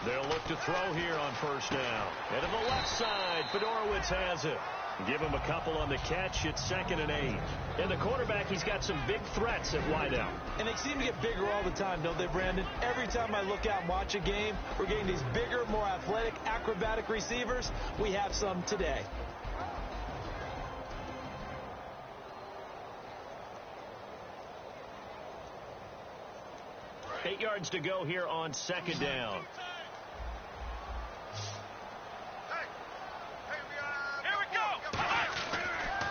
They'll look to throw here on first down. And to the left side, Fedorowicz has it. Give him a couple on the catch. It's 2nd and 8. And the quarterback, he's got some big threats at wideout. And they seem to get bigger all the time, don't they, Brandon? Every time I look out and watch a game, we're getting these bigger, more athletic, acrobatic receivers. We have some today. Eight yards to go here on 2nd down.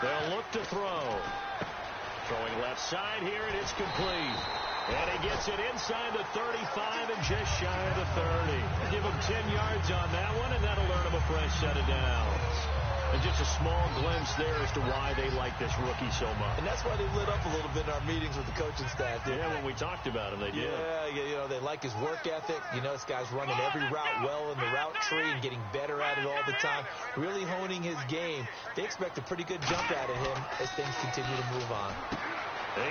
They'll look to throw. Throwing left side here, and it's complete. And he gets it inside the 35 and just shy of the 30. Give him 10 yards on that one, and that'll earn him a fresh set of downs. And just a small glimpse there as to why they like this rookie so much. And that's why they lit up a little bit in our meetings with the coaching staff. Yeah, when we talked about him, they did. Yeah, you know, they like his work ethic. You know, this guy's running every route well in the route tree and getting better at it all the time, really honing his game. They expect a pretty good jump out of him as things continue to move on.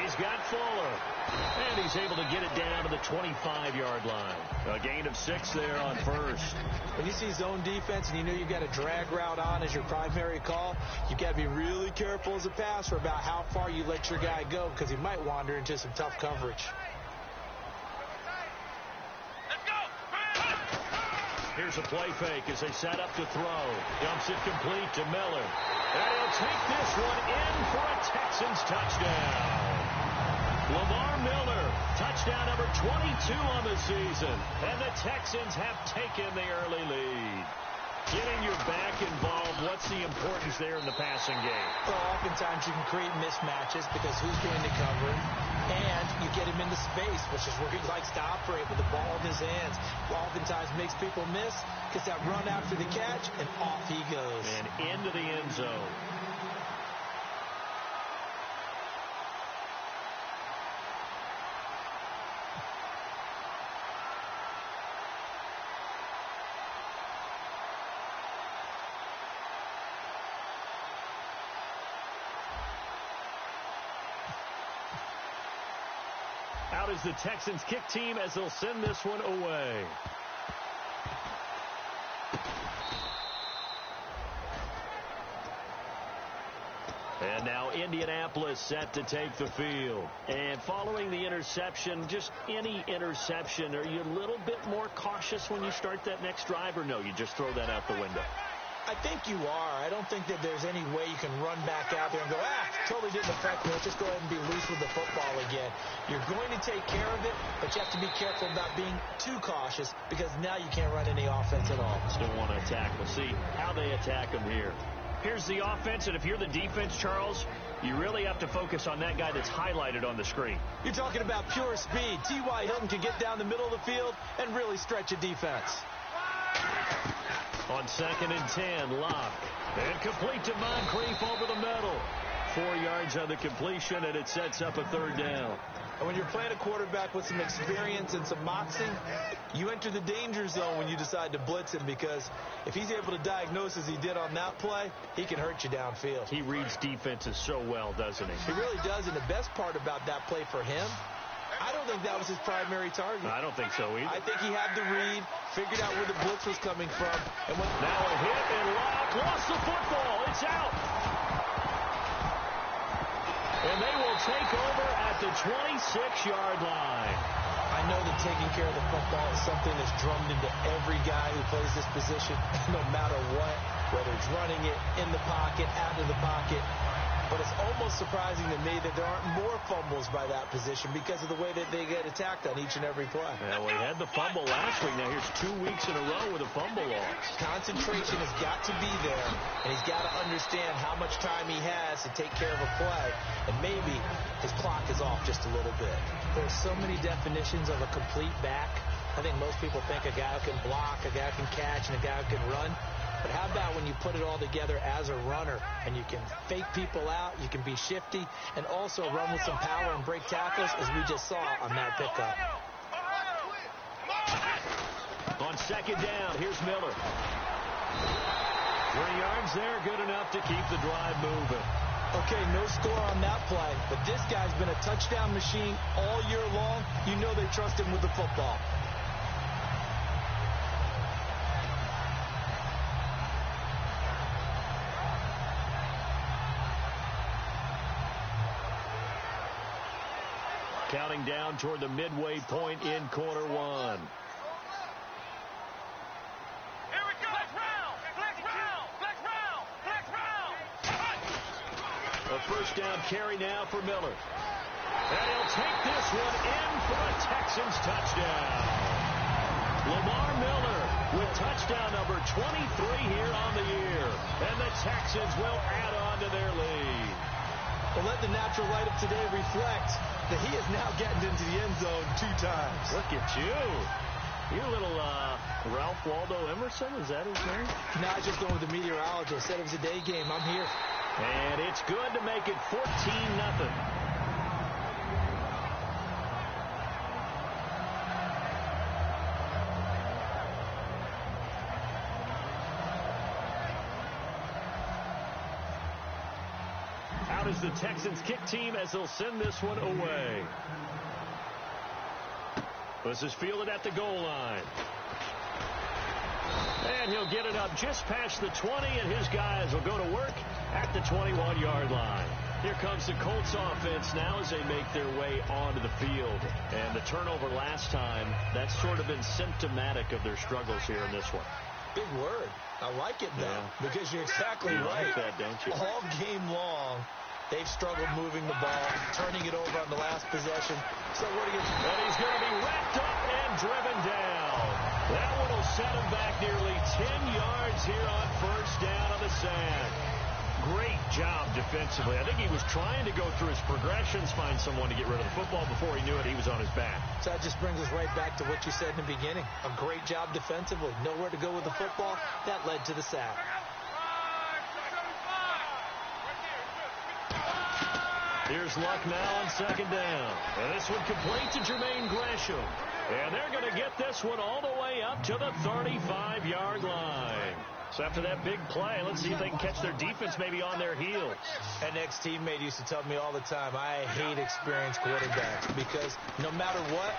He's got Fuller, and he's able to get it down to the 25-yard line. A gain of 6 there on first. When you see zone defense and you know you've got a drag route on as your primary call, you've got to be really careful as a passer about how far you let your guy go because he might wander into some tough coverage. Here's a play fake as they set up to throw. Dumps it complete to Miller. And he'll take this one in for a Texans touchdown. Lamar Miller, touchdown number 22 on the season. And the Texans have taken the early lead. Getting your back involved, what's the importance there in the passing game? Well, oftentimes you can create mismatches because who's going to cover him? And you get him into space, which is where he likes to operate with the ball in his hands. Oftentimes makes people miss, gets that run after the catch, and off he goes. And into the end zone. Out is the Texans kick team as they'll send this one away. And now Indianapolis set to take the field. And following the interception, just any interception, are you a little bit more cautious when you start that next drive, or no, you just throw that out the window? I think you are. I don't think that there's any way you can run back out there and go, totally didn't affect me. Let's just go ahead and be loose with the football again. You're going to take care of it, but you have to be careful about being too cautious because now you can't run any offense at all. Still want to attack. We'll see how they attack them here. Here's the offense, and if you're the defense, Charles, you really have to focus on that guy that's highlighted on the screen. You're talking about pure speed. T.Y. Hilton can get down the middle of the field and really stretch a defense. On 2nd and 10, Locke. And complete to Moncrief over the middle. 4 yards on the completion, and it sets up a 3rd down. And when you're playing a quarterback with some experience and some moxie, you enter the danger zone when you decide to blitz him because if he's able to diagnose as he did on that play, he can hurt you downfield. He reads defenses so well, doesn't he? He really does, and the best part about that play for him, I don't think that was his primary target. I don't think so either. I think he had the read, figured out where the blitz was coming from. And now a hit, and Locke lost the football. It's out. And they will take over at the 26-yard line. I know that taking care of the football is something that's drummed into every guy who plays this position, no matter what, whether it's running it, in the pocket, out of the pocket. But it's almost surprising to me that there aren't more fumbles by that position because of the way that they get attacked on each and every play. Yeah, well, he had the fumble last week. Now here's 2 weeks in a row with a fumble loss. Concentration has got to be there, and he's got to understand how much time he has to take care of a play, and maybe his clock is off just a little bit. There's so many definitions of a complete back. I think most people think a guy who can block, a guy who can catch, and a guy who can run. But how about when you put it all together as a runner and you can fake people out, you can be shifty, and also run with some power and break tackles, as we just saw on that pickup. On 2nd down, here's Miller. 3 yards there, good enough to keep the drive moving. Okay, no score on that play, but this guy's been a touchdown machine all year long. You know they trust him with the football. counting down toward the midway point in quarter one. Here we go. Flex round. A first down carry now for Miller. And he'll take this one in for a Texans touchdown. Lamar Miller with touchdown number 23 here on the year. And the Texans will add on to their lead. Well, let the natural light of today reflect that he is now getting into the end zone 2 times. Look at you. You're a little Ralph Waldo Emerson, is that his name? No, I was just going with the meteorologist. Said it was a day game. I'm here. And it's good to make it 14-0. Out is the Texans kick team as they'll send this one away. This is fielded at the goal line. And he'll get it up just past the 20, and his guys will go to work at the 21-yard line. Here comes the Colts offense now as they make their way onto the field. And the turnover last time, that's sort of been symptomatic of their struggles here in this one. Big word. I like it, though, yeah. Because you're exactly right. Like that, don't you? All game long, they've struggled moving the ball, turning it over on the last possession. So what do you... And he's going to be wrapped up and driven down. That one will set him back nearly 10 yards here on first down on the sack. Great job defensively. I think he was trying to go through his progressions, find someone to get rid of the football. Before he knew it, he was on his back. So that just brings us right back to what you said in the beginning. A great job defensively. Nowhere to go with the football. That led to the sack. Here's Luck now on second down. And this one complete to Jermaine Gresham. And they're going to get this one all the way up to the 35-yard line. So after that big play, let's see if they can catch their defense maybe on their heels. An ex-teammate used to tell me all the time, I hate experienced quarterbacks because no matter what,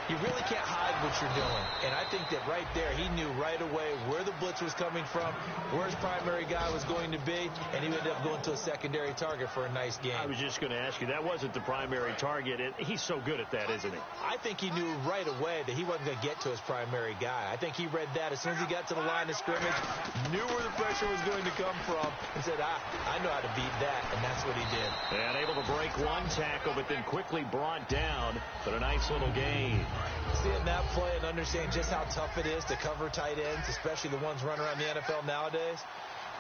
you really can't hide what you're doing. And I think that right there, he knew right away where the blitz was coming from, where his primary guy was going to be, and he ended up going to a secondary target for a nice game. I was just going to ask you, that wasn't the primary target. He's so good at that, isn't he? I think he knew right away that he wasn't going to get to his primary guy. I think he read that as soon as he got to the line of scrimmage, knew where the pressure was going to come from, and said, I know how to beat that, and that's what he did. And able to break one tackle, but then quickly brought down, but a nice little gain. Seeing that play and understanding just how tough it is to cover tight ends, especially the ones running around the NFL nowadays,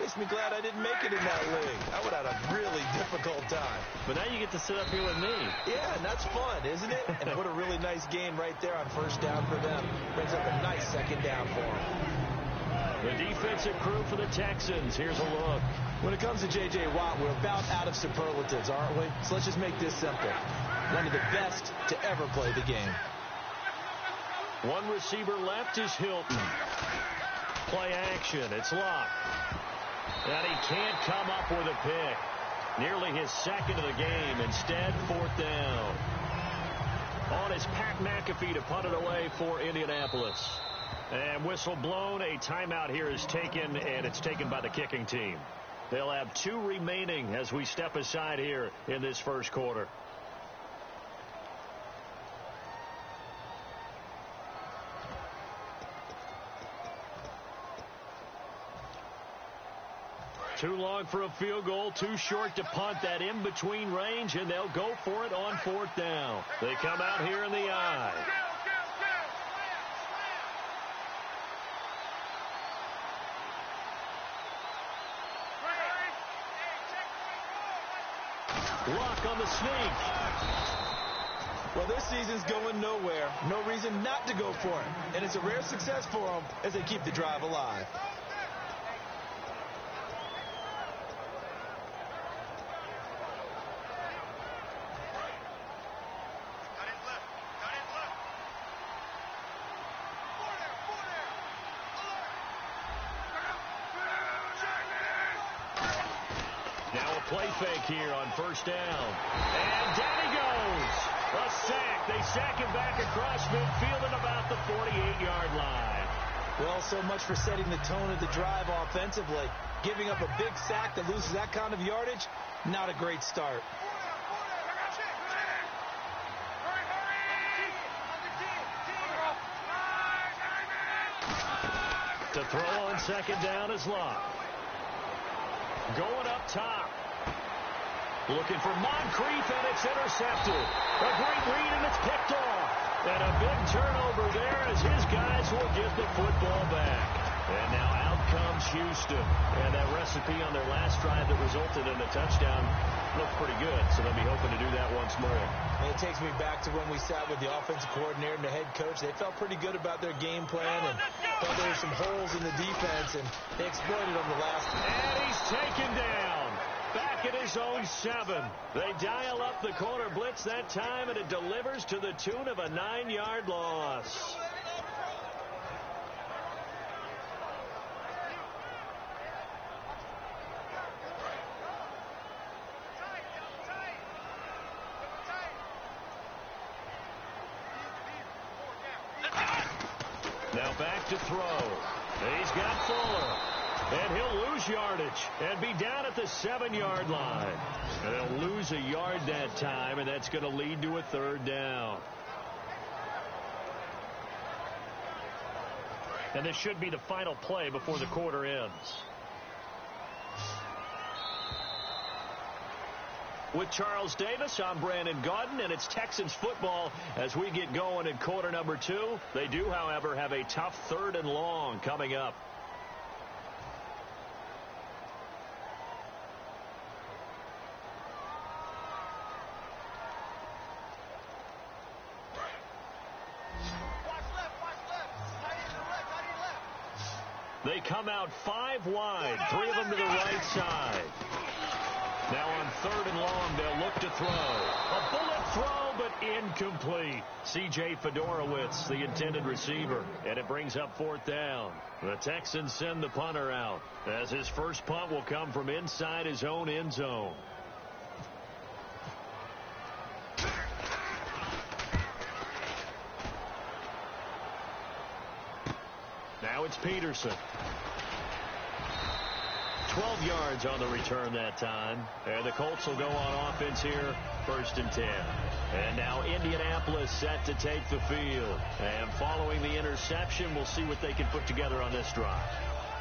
makes me glad I didn't make it in that league. I would have had a really difficult time. But now you get to sit up here with me. Yeah, and that's fun, isn't it? And what a really nice game right there on first down for them. Brings up a nice second down for them. The defensive crew for the Texans. Here's a look. When it comes to J.J. Watt, we're about out of superlatives, aren't we? So let's just make this simple. One of the best to ever play the game. One receiver left is Hilton. Play action. It's Locke. And he can't come up with a pick. Nearly his second of the game. Instead, fourth down. On is Pat McAfee to punt it away for Indianapolis. And whistle blown. A timeout here is taken, and it's taken by the kicking team. They'll have 2 remaining as we step aside here in this first quarter. Too long for a field goal, too short to punt. That in-between range, and they'll go for it on fourth down. They come out here in the I. Luck on the sneak. Well, this season's going nowhere. No reason not to go for it. And it's a rare success for them as they keep the drive alive. Play fake here on first down. And down he goes. A sack. They sack him back across midfield at about the 48-yard line. Well, so much for setting the tone of the drive offensively. Giving up a big sack that loses that kind of yardage, not a great start. To throw on second down is Love. Going up top. Looking for Moncrief, and it's intercepted. A great read, and it's picked off. And a big turnover there as his guys will get the football back. And now out comes Houston. And that recipe on their last drive that resulted in a touchdown looked pretty good, so they'll be hoping to do that once more. And it takes me back to when we sat with the offensive coordinator and the head coach. They felt pretty good about their game plan and thought there were some holes in the defense, and they exploited on the last. And he's taken down. Back at his own 7. They dial up the corner blitz that time, and it delivers to the tune of a 9-yard loss. Now back to throw. He's got Fuller. And he'll lose yardage and be down at the 7-yard line. And they'll lose a yard that time, and that's going to lead to a 3rd down. And this should be the final play before the quarter ends. With Charles Davis, I'm Brandon Gaudin, and it's Texans football as we get going in quarter number 2. They do, however, have a tough 3rd and long coming up. They come out 5 wide, 3 of them to the right side. Now on 3rd and long, they'll look to throw. A bullet throw, but incomplete. C.J. Fedorowicz, the intended receiver, and it brings up 4th down. The Texans send the punter out, as his first punt will come from inside his own end zone. Now it's Peterson. 12 yards on the return that time. And the Colts will go on offense here, 1st and 10. And now Indianapolis set to take the field. And following the interception, we'll see what they can put together on this drive.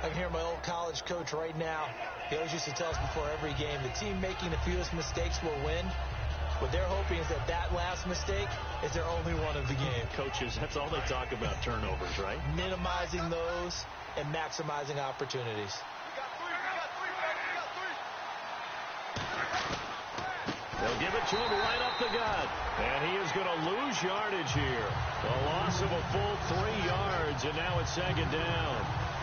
I can hear my old college coach right now. He always used to tell us before every game, the team making the fewest mistakes will win. What they're hoping is that last mistake is their only one of the game. Coaches, that's all they talk about, turnovers, right? Minimizing those and maximizing opportunities. They'll give it to him right up the gut. And he is going to lose yardage here. A loss of a full 3 yards, and now it's 2nd down.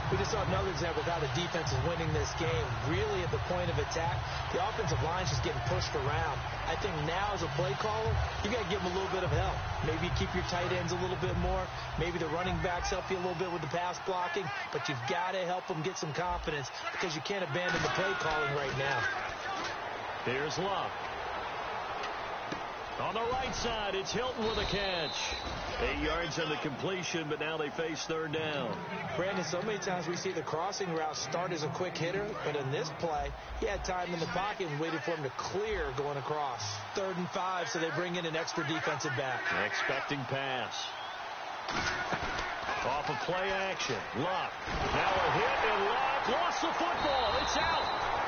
We just saw another example of how the defense is winning this game. Really at the point of attack, the offensive line's just getting pushed around. I think now as a play caller, you got to give them a little bit of help. Maybe keep your tight ends a little bit more. Maybe the running backs help you a little bit with the pass blocking. But you've got to help them get some confidence because you can't abandon the play calling right now. Here's Love. On the right side, it's Hilton with a catch. 8 yards on the completion, but now they face 3rd down. Brandon, so many times we see the crossing route start as a quick hitter, but in this play, he had time in the pocket and waited for him to clear going across. 3rd and 5, so they bring in an extra defensive back. Expecting pass. Off of play action. Luck. Now a hit, and Luck lost the football. It's out.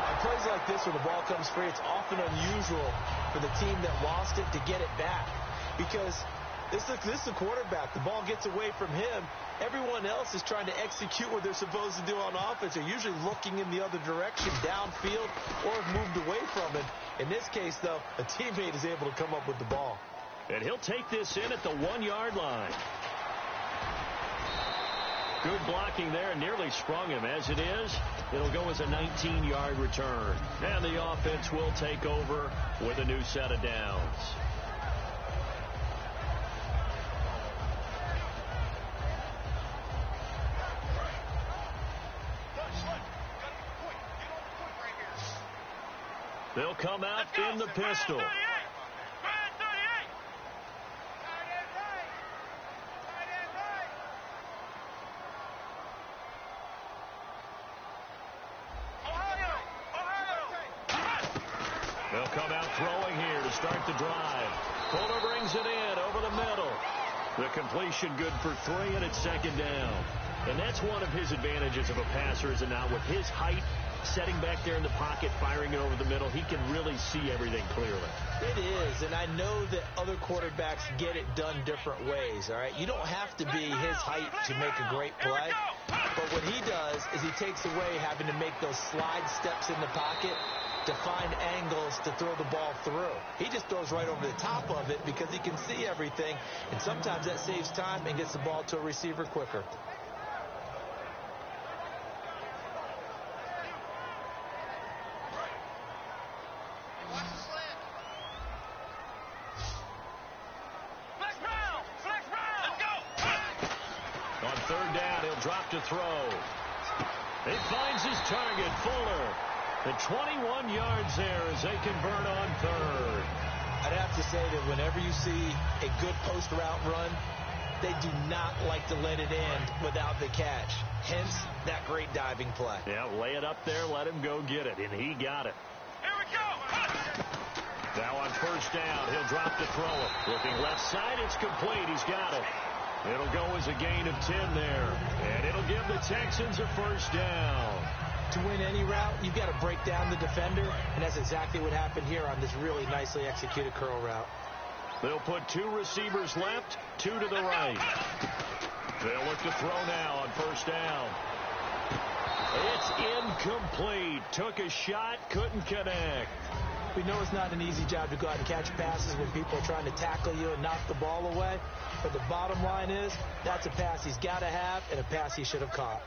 On plays like this where the ball comes free, it's often unusual for the team that lost it to get it back. Because this is the quarterback. The ball gets away from him. Everyone else is trying to execute what they're supposed to do on offense. They're usually looking in the other direction, downfield, or have moved away from it. In this case, though, a teammate is able to come up with the ball. And he'll take this in at the 1-yard line. Good blocking there, and nearly sprung him. As it is, it'll go as a 19-yard return. And the offense will take over with a new set of downs. They'll come out in the pistol. They'll come out throwing here to start the drive. Fuller brings it in over the middle. The completion good for 3, and it's 2nd down. And that That's one of his advantages of a passer, is it not? With his height, setting back there in the pocket, firing it over the middle, he can really see everything clearly. It is, and I know that other quarterbacks get it done different ways, all right? You don't have to be his height to make a great play, but what he does is he takes away having to make those slide steps in the pocket to find angles to throw the ball through. He just throws right over the top of it because he can see everything, and sometimes that saves time and gets the ball to a receiver quicker. On third down, he'll drop to throw. He finds his target, Fuller. And 21 yards there as they convert on third. I'd have to say that whenever you see a good post route run, they do not like to let it end without the catch. Hence, that great diving play. Yeah, lay it up there, let him go get it, and he got it. Here we go. Now on first down, he'll drop to throw it. Looking left side, it's complete. He's got it. It'll go as a gain of 10 there, and it'll give the Texans a first down. To win any route, you've got to break down the defender, and that's exactly what happened here on this really nicely executed curl route. They'll put two receivers left, two to the right. They'll look to throw now on first down. It's incomplete. Took a shot, couldn't connect. We know it's not an easy job to go out and catch passes when people are trying to tackle you and knock the ball away. But the bottom line is, that's a pass he's got to have and a pass he should have caught.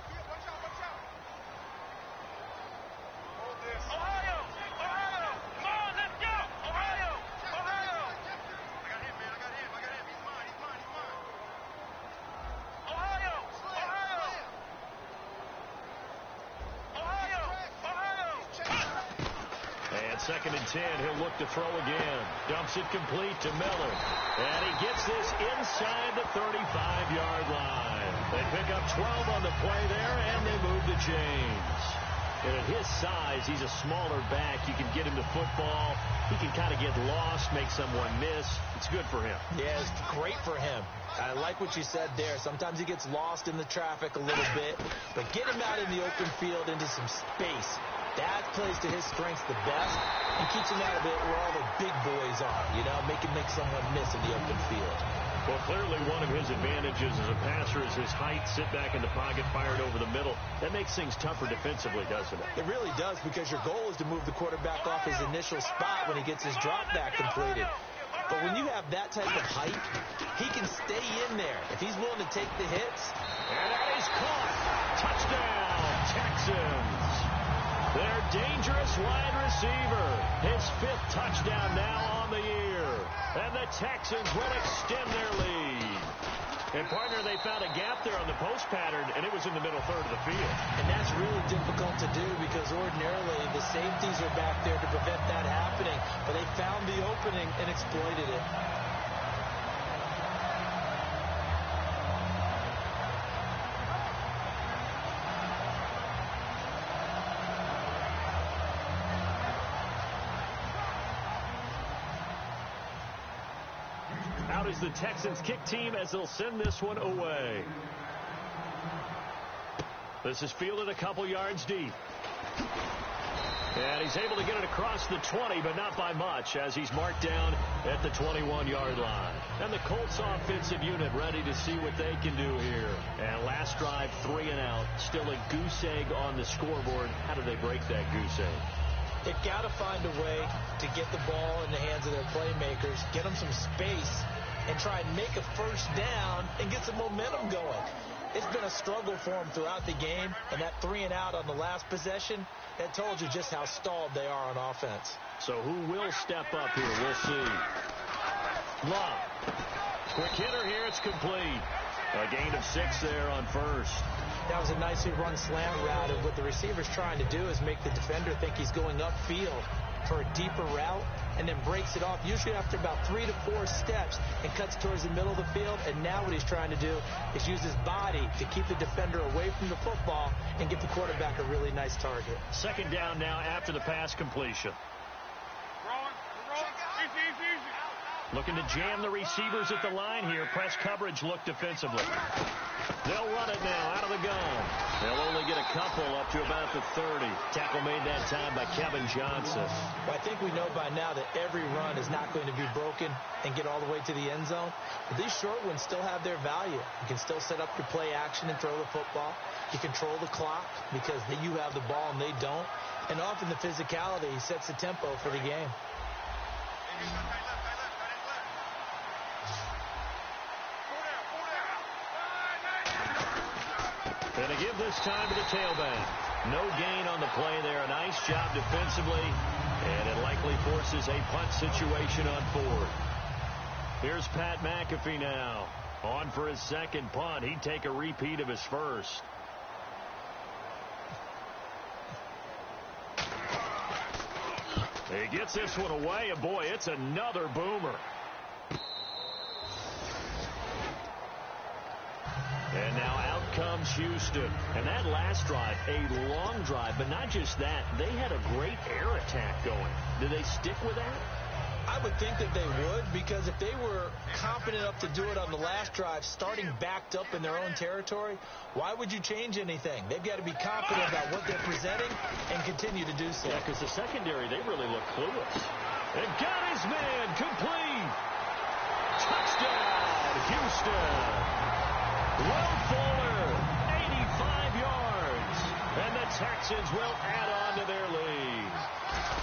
Second and 10, he'll look to throw again. Dumps it complete to Miller. And he gets this inside the 35-yard line. They pick up 12 on the play there, and they move the chains. And at his size, he's a smaller back. You can get him the football. He can kind of get lost, make someone miss. It's good for him. Yeah, it's great for him. I like what you said there. Sometimes he gets lost in the traffic a little bit, but get him out in the open field into some space. That plays to his strengths the best and keeps him out of it where all the big boys are, you know, make someone miss in the open field. Well, clearly one of his advantages as a passer is his height, sit back in the pocket, fired over the middle. That makes things tougher defensively, doesn't it? It really does, because your goal is to move the quarterback off his initial spot when he gets his drop back completed. But when you have that type of height, he can stay in there if he's willing to take the hits. And that is caught. Touchdown, Texans. Their dangerous wide receiver. His 5th touchdown now on the year. And the Texans will extend their lead. And, partner, they found a gap there on the post pattern, and it was in the middle third of the field. And that's really difficult to do because ordinarily the safeties are back there to prevent that happening. But they found the opening and exploited it. Out is the Texans kick team as they'll send this one away. This is fielded a couple yards deep. And he's able to get it across the 20, but not by much, as he's marked down at the 21-yard line. And the Colts offensive unit ready to see what they can do here. And last drive, 3 and out. Still a goose egg on the scoreboard. How do they break that goose egg? They've got to find a way to get the ball in the hands of their playmakers, get them some space, and try and make a first down and get some momentum going. It's been a struggle for them throughout the game, and that 3 and out on the last possession, that told you just how stalled they are on offense. So who will step up here? We'll see. Love. Quick hitter here. It's complete. A gain of 6 there on first. That was a nicely run slant route, and what the receiver's trying to do is make the defender think he's going upfield for a deeper route, and then breaks it off, usually after about 3 to 4 steps, and cuts towards the middle of the field. And now what he's trying to do is use his body to keep the defender away from the football and give the quarterback a really nice target. Second down now after the pass completion. Looking to jam the receivers at the line here. Press coverage look defensively. They'll run it now out of the gun. couple up to about the 30. Tackle made that time by Kevin Johnson. Well, I think we know by now that every run is not going to be broken and get all the way to the end zone. But these short ones still have their value. You can still set up your play action and throw the football. You control the clock because you have the ball and they don't. And often the physicality sets the tempo for the game. And to give this time to the tailback. No gain on the play there. A nice job defensively. And it likely forces a punt situation on fourth. Here's Pat McAfee now. On for his second punt. He'd take a repeat of his first. He gets this one away, and boy, it's another boomer. And now out comes Houston. And that last drive, a long drive, but not just that. They had a great air attack going. Did they stick with that? I would think that they would, because if they were confident enough to do it on the last drive, starting backed up in their own territory, why would you change anything? They've got to be confident about what they're presenting and continue to do so. Yeah, because the secondary, they really look clueless. And got his man complete. Touchdown, Houston. Will Fuller, 85 yards. And the Texans will add on to their lead.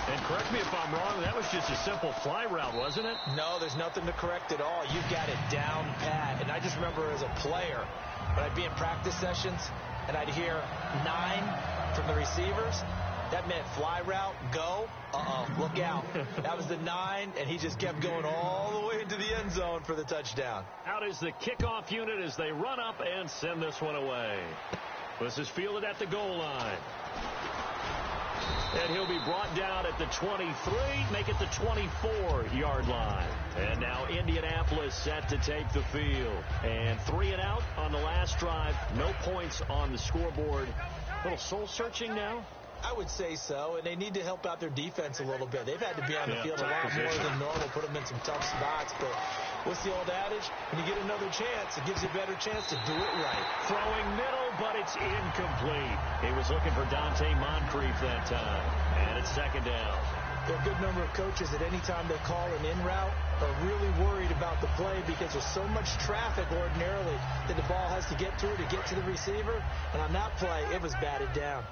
And correct me if I'm wrong, that was just a simple fly route, wasn't it? No, there's nothing to correct at all. You've got it down pat. And I just remember as a player, when I'd be in practice sessions, and I'd hear 9 from the receivers, that meant fly route, go, look out. That was the 9, and he just kept going all the way into the end zone for the touchdown. Out is the kickoff unit as they run up and send this one away. This is fielded at the goal line. And he'll be brought down at the 23, make it the 24-yard line. And now Indianapolis set to take the field. And 3 and out on the last drive. No points on the scoreboard. A little soul-searching now? I would say so, and they need to help out their defense a little bit. They've had to be on the field a lot more than normal, put them in some tough spots. But what's the old adage? When you get another chance, it gives you a better chance to do it right. Throwing middle, but it's incomplete. He was looking for Dante Moncrief that time, and it's second down. There are a good number of coaches at any time they call an in route are really worried about the play because there's so much traffic ordinarily that the ball has to get through to get to the receiver. And on that play, it was batted down.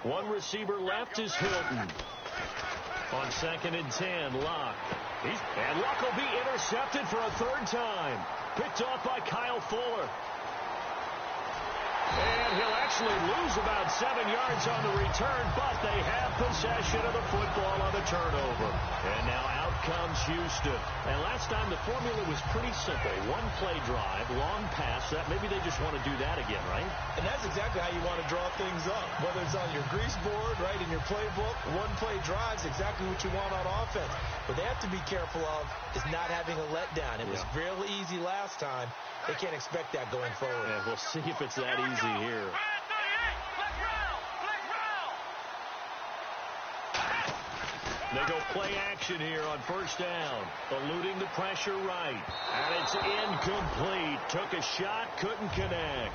One receiver left is Hilton. On 2nd and 10, Locke. And Locke will be intercepted for a third time. Picked off by Kyle Fuller. And he'll actually lose about 7 yards on the return, but they have possession of the football on the turnover. And now out comes Houston. And last time the formula was pretty simple. One play drive, long pass. Maybe they just want to do that again, right? And that's exactly how you want to draw things up. Whether it's on your grease board, right, in your playbook, one play drive is exactly what you want on offense. What they have to be careful of is not having a letdown. It was real easy last time. They can't expect that going forward. Yeah, we'll see if it's that easy here. They go play action here on first down. Eluding the pressure right. And it's incomplete. Took a shot, couldn't connect.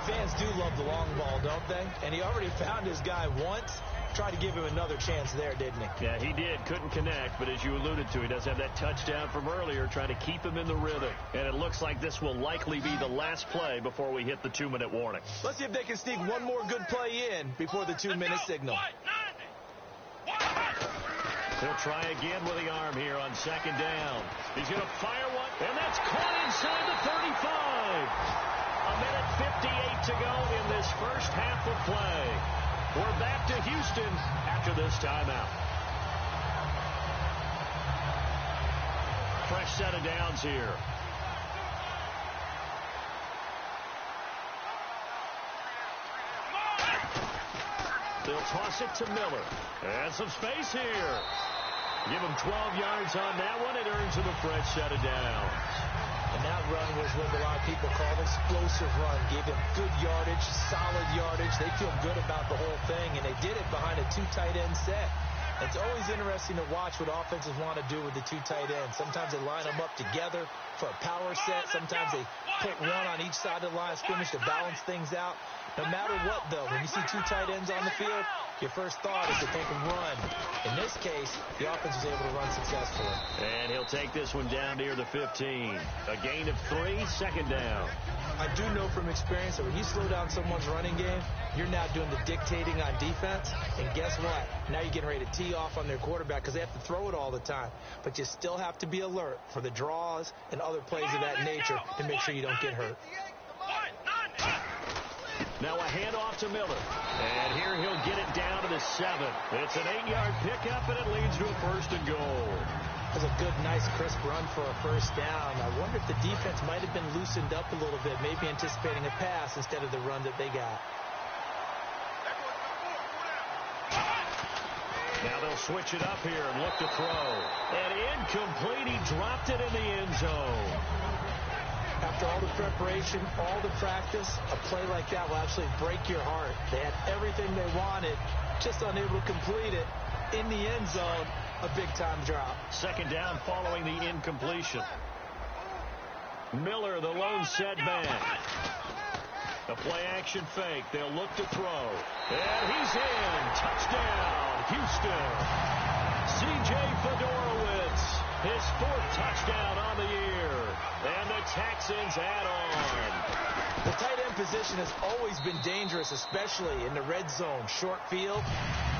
Fans do love the long ball, don't they? And he already found his guy once. Tried to give him another chance there, didn't he? Yeah, he did. Couldn't connect, but as you alluded to, he does have that touchdown from earlier, trying to keep him in the rhythm. And it looks like this will likely be the last play before we hit the 2-minute warning. Let's see if they can sneak one more good play in before the 2-minute signal. He'll try again with the arm here on 2nd down. He's going to fire one, and that's caught inside the 35. A minute 58 to go in this first half of play. We're back to Houston after this timeout. Fresh set of downs here. They'll toss it to Miller. And some space here. Give him 12 yards on that one. It earns him a fresh set of downs. And that run was what a lot of people call an explosive run. Gave them good yardage, solid yardage. They feel good about the whole thing, and they did it behind a 2 tight end set. It's always interesting to watch what offenses want to do with the two tight ends. Sometimes they line them up together for a power set. Sometimes they put one on each side of the line of scrimmage to balance things out. No matter what, though, when you see two tight ends on the field, your first thought is that they can run. In this case, the offense was able to run successfully. And he'll take this one down near the 15. A gain of 3, second down. I do know from experience that when you slow down someone's running game, you're now doing the dictating on defense. And guess what? Now you're getting ready to tee off on their quarterback because they have to throw it all the time. But you still have to be alert for the draws and other plays of that nature to make sure you don't get hurt. Now a handoff to Miller. And here he'll get it down to the 7. It's an 8-yard pickup, and it leads to a first and goal. That's a good, nice, crisp run for a first down. I wonder if the defense might have been loosened up a little bit, maybe anticipating a pass instead of the run that they got. Now they'll switch it up here and look to throw. And incomplete. He dropped it in the end zone. After all the preparation, all the practice, a play like that will actually break your heart. They had everything they wanted, just unable to complete it. In the end zone, a big-time drop. Second down following the incompletion. Miller, the lone setback. A play-action fake. They'll look to throw. And he's in. Touchdown, Houston. C.J. Fedorowicz, his 4th touchdown on the year. And the Texans add on. The tight end position has always been dangerous, especially in the red zone, short field.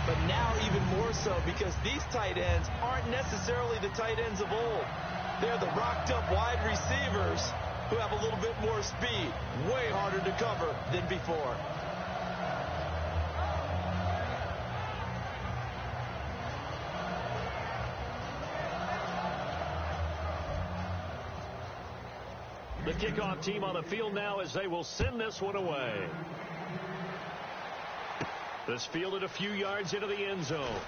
But now even more so because these tight ends aren't necessarily the tight ends of old. They're the rocked-up wide receivers who have a little bit more speed, way harder to cover than before. The kickoff team on the field now as they will send this one away. This fielded a few yards into the end zone.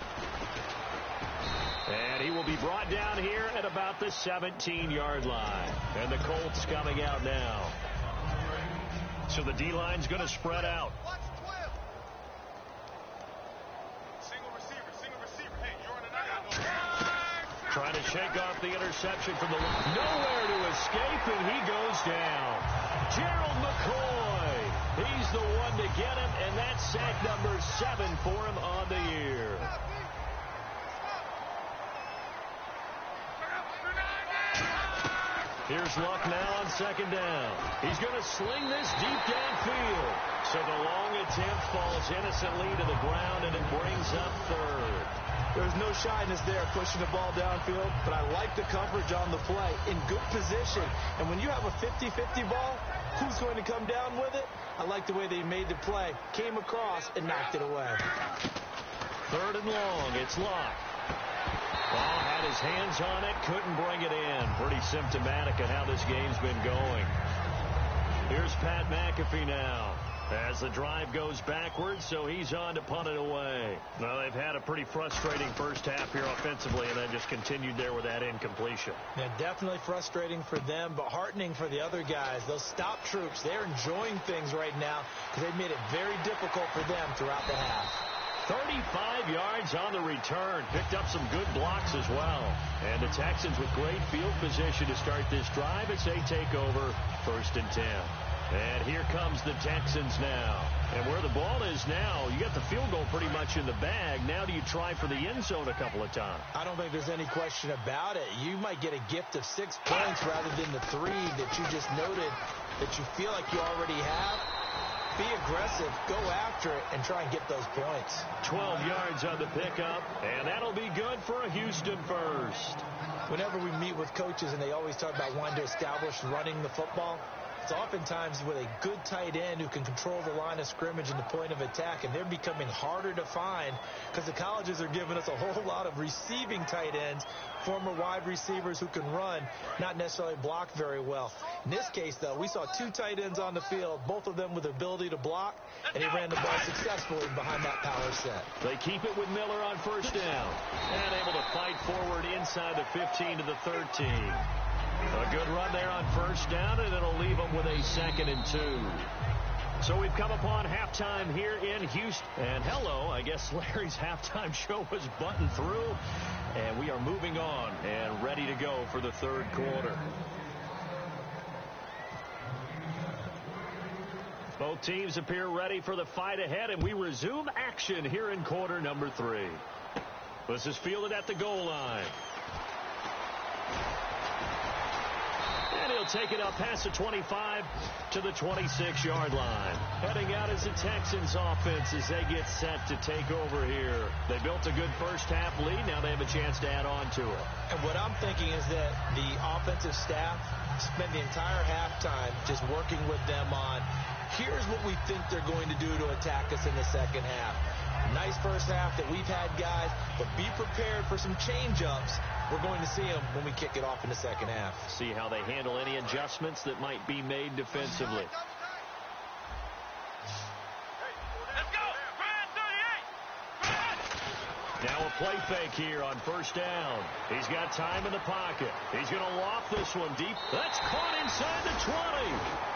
And he will be brought down here at about the 17-yard line. And the Colts coming out now. So the D-line's going to spread out. Trying to shake off the interception from the nowhere to escape, and he goes down. Gerald McCoy. He's the one to get him, and that's sack number 7 for him on the year. Here's Luck now on second down. He's going to sling this deep downfield. So the long attempt falls innocently to the ground, and it brings up 3rd. There's no shyness there pushing the ball downfield, but I like the coverage on the play in good position. And when you have a 50-50 ball, who's going to come down with it? I like the way they made the play, came across, and knocked it away. 3rd and long. It's Luck. Ball had his hands on it, couldn't bring it in. Pretty symptomatic of how this game's been going. Here's Pat McAfee now. As the drive goes backwards, so he's on to punt it away. Well, they've had a pretty frustrating first half here offensively, and then just continued there with that incompletion. Yeah, definitely frustrating for them, but heartening for the other guys. Those stop troops, they're enjoying things right now because they've made it very difficult for them throughout the half. 35 yards on the return. Picked up some good blocks as well. And the Texans with great field position to start this drive as they take over 1st and 10. And here comes the Texans now. And where the ball is now, you got the field goal pretty much in the bag. Now do you try for the end zone a couple of times? I don't think there's any question about it. You might get a gift of 6 points rather than the 3 that you just noted that you feel like you already have. Be aggressive, go after it, and try and get those points. 12 yards on the pickup, and that'll be good for a Houston first. Whenever we meet with coaches and they always talk about wanting to establish running the football, it's oftentimes with a good tight end who can control the line of scrimmage and the point of attack, and they're becoming harder to find because the colleges are giving us a whole lot of receiving tight ends, former wide receivers who can run, not necessarily block very well. In this case, though, we saw 2 tight ends on the field, both of them with the ability to block, and he ran the ball successfully behind that power set. They keep it with Miller on first down, and able to fight forward inside the 15 to the 13. A good run there on first down, and it'll leave them with a 2nd and 2. So we've come upon halftime here in Houston. And hello, I guess Larry's halftime show was buttoned through. And we are moving on and ready to go for the third quarter. Both teams appear ready for the fight ahead, and we resume action here in quarter number 3. This is fielded at the goal line. And he'll take it up past the 25 to the 26-yard line. Heading out is the Texans offense as they get set to take over here. They built a good first-half lead. Now they have a chance to add on to it. And what I'm thinking is that the offensive staff spent the entire halftime just working with them on, here's what we think they're going to do to attack us in the second half. Nice first half that we've had, guys, but be prepared for some change-ups. We're going to see them when we kick it off in the second half. See how they handle any adjustments that might be made defensively. Let's go. Now a play fake here on first down. He's got time in the pocket. He's going to loft this one deep. That's caught inside the 20.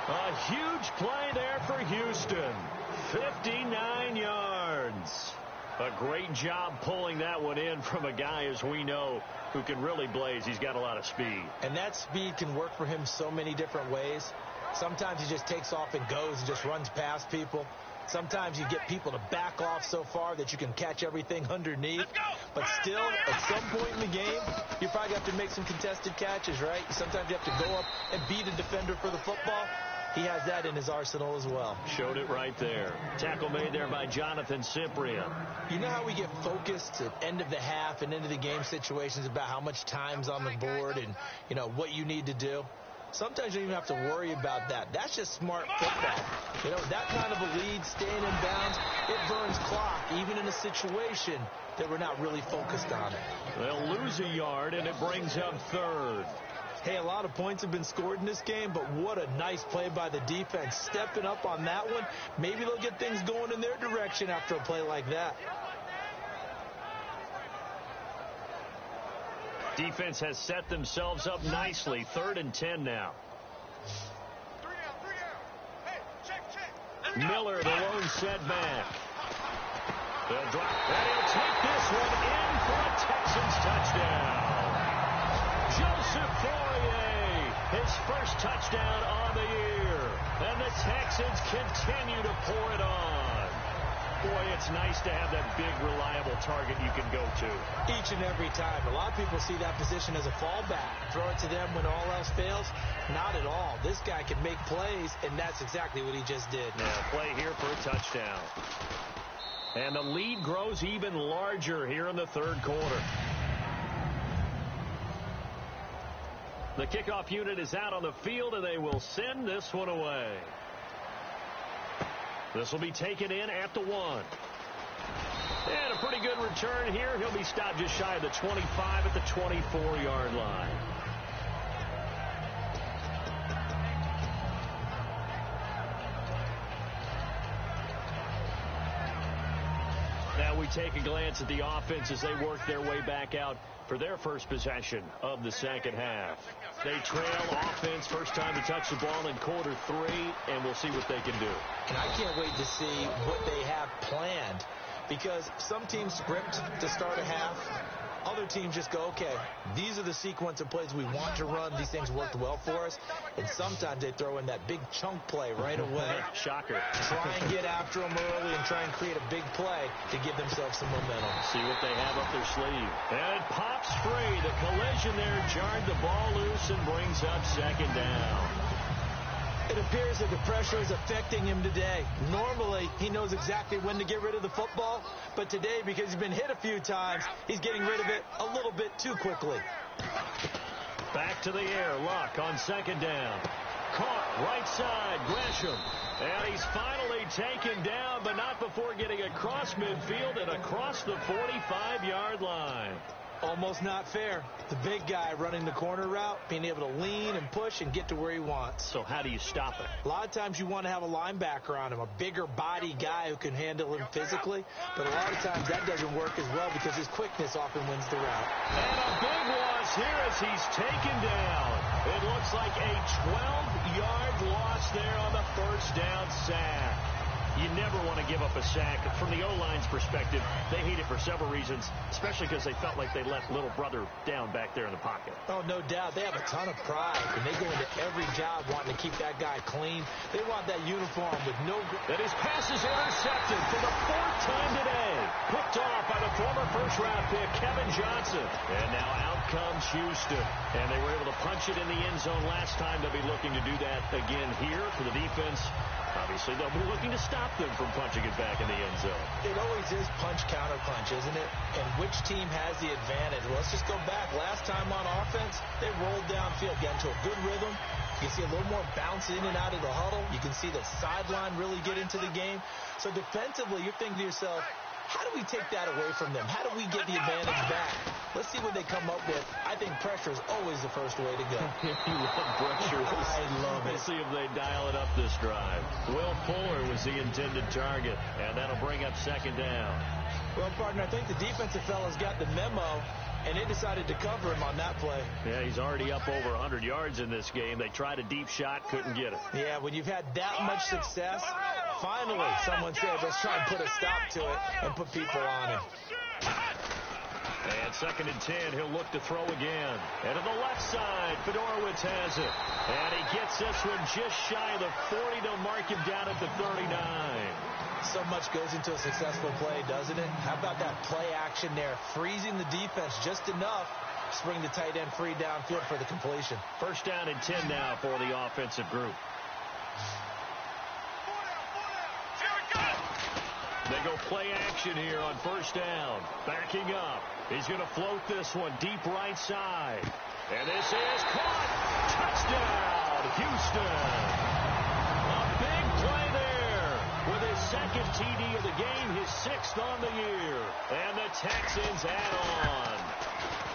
A huge play there for Houston. 59 yards. A great job pulling that one in from a guy, as we know, who can really blaze. He's got a lot of speed. And that speed can work for him so many different ways. Sometimes he just takes off and goes and just runs past people. Sometimes you get people to back off so far that you can catch everything underneath. But still, at some point in the game, you probably have to make some contested catches, right? Sometimes you have to go up and beat a defender for the football. He has that in his arsenal as well. Showed it right there. Tackle made there by Jonathan Cyprien. You know how we get focused at end of the half and into the game situations about how much time's on the board and, you know, what you need to do? Sometimes you don't even have to worry about that. That's just smart football. You know, that kind of a lead, staying in bounds, it burns clock, even in a situation that we're not really focused on it. They'll lose a yard, and it brings up third. Hey, a lot of points have been scored in this game, but what a nice play by the defense. Stepping up on that one, maybe they'll get things going in their direction after a play like that. Defense has set themselves up nicely. 3rd and 10 now. 3 down. Hey, check. Miller, the lone setback. They'll drop, and he'll take this one in for a Texans touchdown. Joseph Fourier, his first touchdown on the year. And the Texans continue to pour it on. Boy, it's nice to have that big, reliable target you can go to. Each and every time. A lot of people see that position as a fallback. Throw it to them when all else fails. Not at all. This guy can make plays, and that's exactly what he just did. Yeah, play here for a touchdown. And the lead grows even larger here in the third quarter. The kickoff unit is out on the field, and they will send this one away. This will be taken in at the 1. And a pretty good return here. He'll be stopped just shy of the 25 at the 24-yard line. Now we take a glance at the offense as they work their way back out for their first possession of the second half. They trail offense, first time to touch the ball in quarter 3, and we'll see what they can do. And I can't wait to see what they have planned, because some teams script to start a half. Other teams just go, okay, these are the sequence of plays we want to run. These things worked well for us. And sometimes they throw in that big chunk play right away. Shocker. Try and get after them early and try and create a big play to give themselves some momentum. See what they have up their sleeve. And it pops free. The collision there jarred the ball loose and brings up second down. It appears that the pressure is affecting him today. Normally, he knows exactly when to get rid of the football, but today, because he's been hit a few times, he's getting rid of it a little bit too quickly. Back to the air. Luck on second down. Caught right side. Gresham. And he's finally taken down, but not before getting across midfield and across the 45-yard line. Almost not fair. The big guy running the corner route, being able to lean and push and get to where he wants. So how do you stop it? A lot of times you want to have a linebacker on him, a bigger body guy who can handle him physically. But a lot of times that doesn't work as well because his quickness often wins the route. And a big loss here as he's taken down. It looks like a 12-yard loss there on the first down sack. You never want to give up a sack. From the O-line's perspective, they hate it for several reasons, especially because they felt like they left little brother down back there in the pocket. Oh, no doubt. They have a ton of pride, and they go into every job wanting to keep that guy clean. They want that uniform with no... And his pass is intercepted for the 4th time today. Picked off by the former first-round pick, Kevin Johnson. And now out comes Houston. And they were able to punch it in the end zone last time. They'll be looking to do that again here for the defense. Obviously, they'll be looking to stop them from punching it back in the end zone. It always is punch-counter-punch, isn't it? And which team has the advantage? Well, let's just go back. Last time on offense, they rolled downfield, got into a good rhythm. You see a little more bounce in and out of the huddle. You can see the sideline really get into the game. So defensively, you're thinking to yourself, how do we take that away from them? How do we get the advantage back? Let's see what they come up with. I think pressure is always the first way to go. You love pressure. I love it. Let's see if they dial it up this drive. Will Fuller was the intended target, and that'll bring up 2nd down. Well, partner, I think the defensive fellas got the memo, and they decided to cover him on that play. Yeah, he's already up over 100 yards in this game. They tried a deep shot, couldn't get it. Yeah, when you've had that much success, finally someone said, let's try and put a stop to it and put people on him. And 2nd and 10, he'll look to throw again. And to the left side, Fedorowicz has it. And he gets this one just shy of the 40. They'll mark him down at the 39. So much goes into a successful play, doesn't it? How about that play action there? Freezing the defense just enough to bring the tight end free downfield for the completion. 1st down and 10 now for the offensive group. They go play action here on 1st down. Backing up. He's going to float this one deep right side. And this is caught. Touchdown, Houston. A big play there with his 2nd TD of the game, his 6th on the year. And the Texans add on.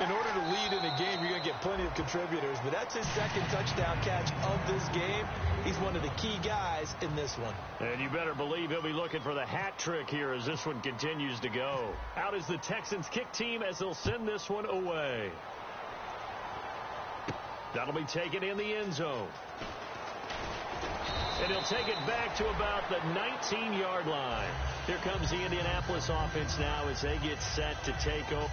In order to lead in a game, you're going to get plenty of contributors, but that's his 2nd touchdown catch of this game. He's one of the key guys in this one. And you better believe he'll be looking for the hat trick here as this one continues to go. Out is the Texans kick team as they'll send this one away. That'll be taken in the end zone. And he'll take it back to about the 19-yard line. Here comes the Indianapolis offense now as they get set to take over.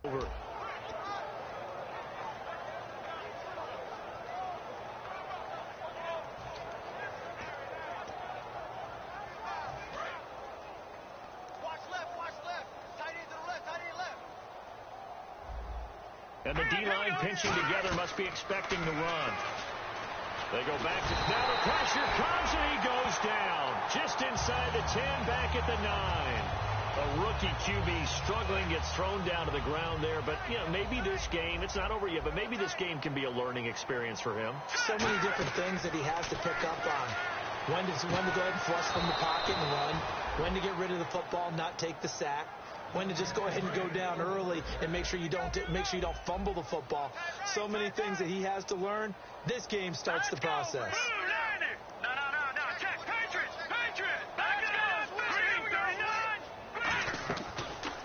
Over. And the D-line pinching together must be expecting the run. They go back to now the pressure comes and he goes down just inside the 10, back at the 9. A rookie QB struggling, gets thrown down to the ground there. But, you know, maybe this game, it's not over yet, but maybe this game can be a learning experience for him. So many different things that he has to pick up on. When to go ahead and flush from the pocket and run. When to get rid of the football, not take the sack. When to just go ahead and go down early and make sure you don't fumble the football. So many things that he has to learn. This game starts the process.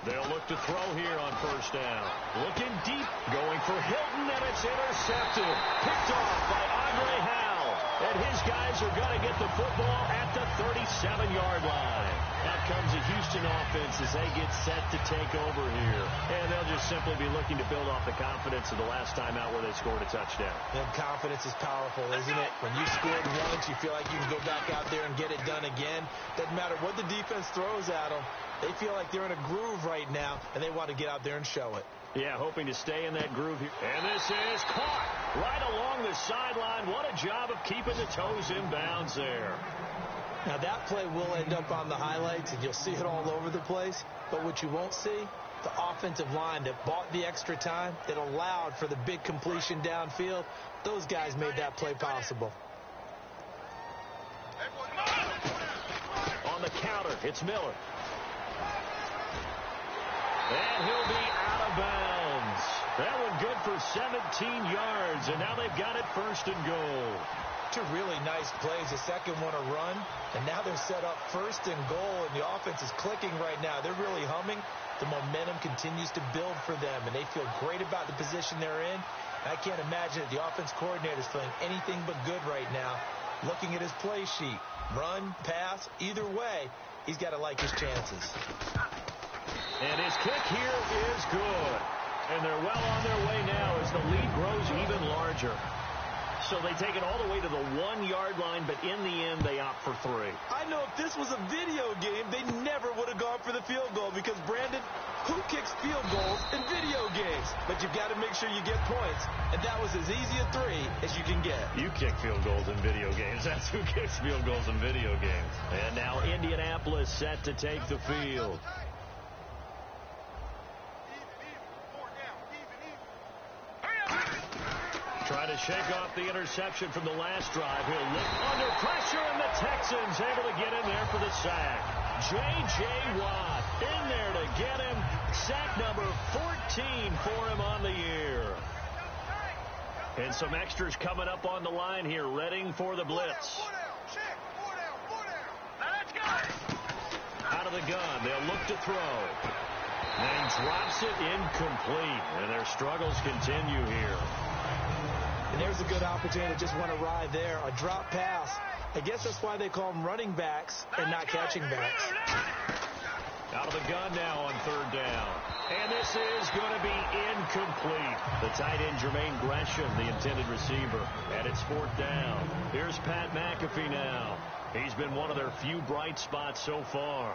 They'll look to throw here on 1st down. Looking deep, going for Hilton, and it's intercepted. Picked off by Andre Howell. And his guys are going to get the football at the 37-yard line. Out comes the Houston offense as they get set to take over here. And they'll just simply be looking to build off the confidence of the last time out where they scored a touchdown. And confidence is powerful, isn't it? When you scored once, you feel like you can go back out there and get it done again. Doesn't matter what the defense throws at them. They feel like they're in a groove right now, and they want to get out there and show it. Yeah, hoping to stay in that groove here. And this is caught right along the sideline. What a job of keeping the toes in bounds there. Now, that play will end up on the highlights, and you'll see it all over the place. But what you won't see, the offensive line that bought the extra time, that allowed for the big completion downfield, those guys made that play possible. On the counter, it's Miller. And he'll be out of bounds. That one good for 17 yards, and now they've got it 1st and goal. Two really nice plays. The second one a run, and now they're set up 1st and goal, and the offense is clicking right now. They're really humming. The momentum continues to build for them, and they feel great about the position they're in. I can't imagine that the offense coordinator is feeling anything but good right now. Looking at his play sheet, run, pass, either way, he's got to like his chances. And his kick here is good. And they're well on their way now as the lead grows even larger. So they take it all the way to the 1-yard line, but in the end, they opt for 3. I know if this was a video game, they never would have gone for the field goal because, Brandon, who kicks field goals in video games? But you've got to make sure you get points, and that was as easy a 3 as you can get. You kick field goals in video games. That's who kicks field goals in video games. And now Indianapolis set to take the field. Trying to shake off the interception from the last drive. He'll look under pressure, and the Texans able to get in there for the sack. J.J. Watt in there to get him. Sack number 14 for him on the year. And some extras coming up on the line here, readying for the blitz. Out of the gun, they'll look to throw. And he drops it incomplete, and their struggles continue here. And there's a good opportunity to just want to ride there. A drop pass. I guess that's why they call them running backs and not catching backs. Out of the gun now on 3rd down. And this is going to be incomplete. The tight end, Jermaine Gresham, the intended receiver. And it's 4th down. Here's Pat McAfee now. He's been one of their few bright spots so far.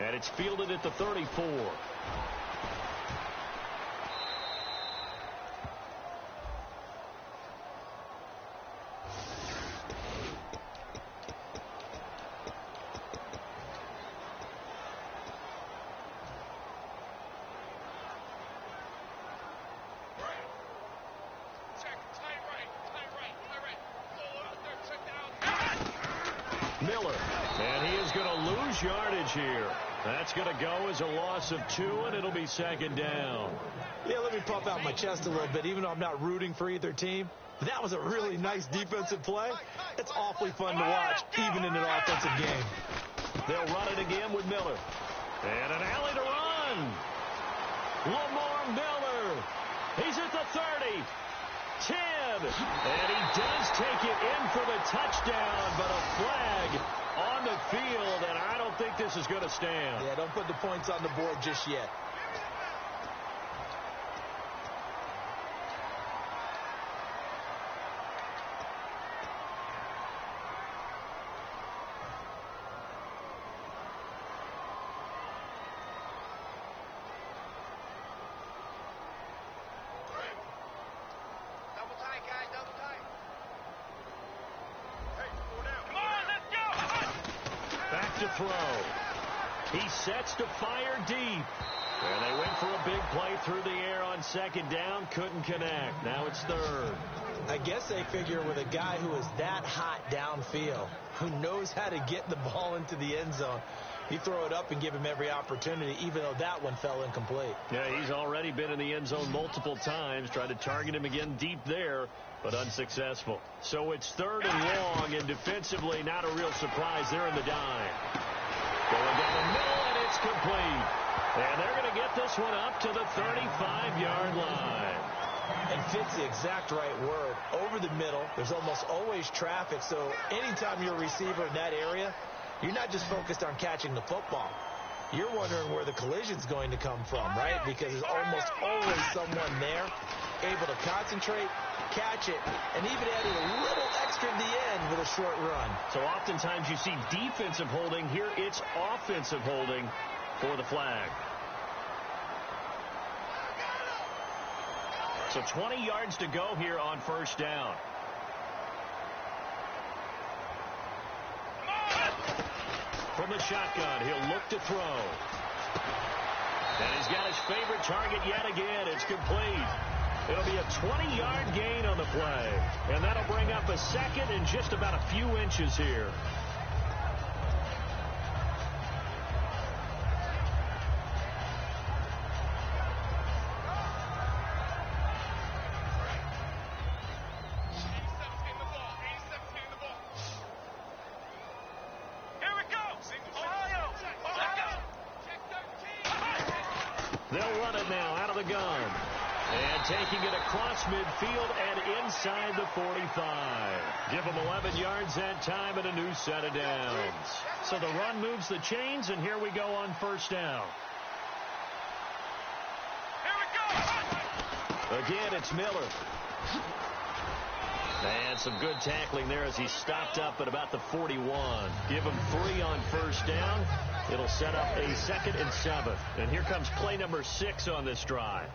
And it's fielded at the 34. Miller, and he is going to lose yardage here. That's going to go as a loss of 2, and it'll be 2nd down. Yeah, let me puff out my chest a little bit, even though I'm not rooting for either team. That was a really nice defensive play. It's awfully fun to watch, even in an offensive game. They'll run it again with Miller. And an alley to run. Lamar Miller. He's at the 30. 10. And he does take it in for the touchdown, but a flag on the field, and I don't think this is going to stand. Yeah, don't put the points on the board just yet. To throw. He sets to fire deep. And they went for a big play through the air on 2nd down. Couldn't connect. Now it's 3rd. I guess they figure with a guy who is that hot downfield, who knows how to get the ball into the end zone, you throw it up and give him every opportunity, even though that one fell incomplete. Yeah, he's already been in the end zone multiple times. Tried to target him again deep there, but unsuccessful. So it's 3rd and long, and defensively, not a real surprise. They're in the dime. Going down the middle, and it's complete. And they're going to get this one up to the 35-yard line. And fits the exact right word. Over the middle, there's almost always traffic, so anytime you're a receiver in that area, you're not just focused on catching the football. You're wondering where the collision's going to come from, right? Because there's almost always someone there able to concentrate, catch it, and even adding a little extra at the end with a short run. So oftentimes you see defensive holding. Here it's offensive holding for the flag. So 20 yards to go here on 1st down. From the shotgun, he'll look to throw. And he's got his favorite target yet again. It's complete. It'll be a 20-yard gain on the play. And that'll bring up a 2nd and just about a few inches here. They'll run it now out of the gun. And taking it across midfield and inside the 45. Give them 11 yards that time and a new set of downs. So the run moves the chains, and here we go on first down. Again, it's Miller. And some good tackling there as he stopped up at about the 41. Give him 3 on first down. It'll set up a 2nd and 7. And here comes play number 6 on this drive.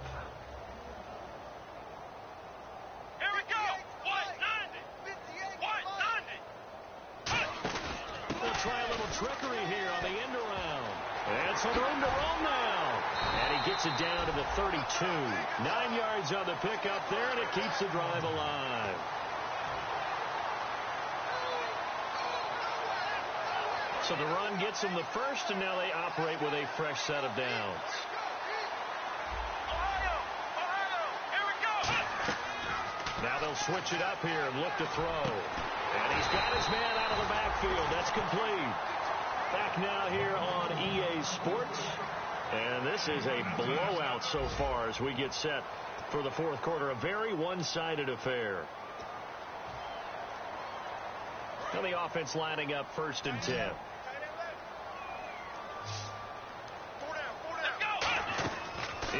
Try a little trickery here on the end around. And some room to roam now. And he gets it down to the 32. 9 yards on the pickup there, and it keeps the drive alive. So the run gets them the first, and now they operate with a fresh set of downs. Now they'll switch it up here and look to throw. And he's got his man out of the backfield. That's complete. Back now here on EA Sports. And this is a blowout so far as we get set for the fourth quarter. A very one-sided affair. Now the offense lining up 1st and 10.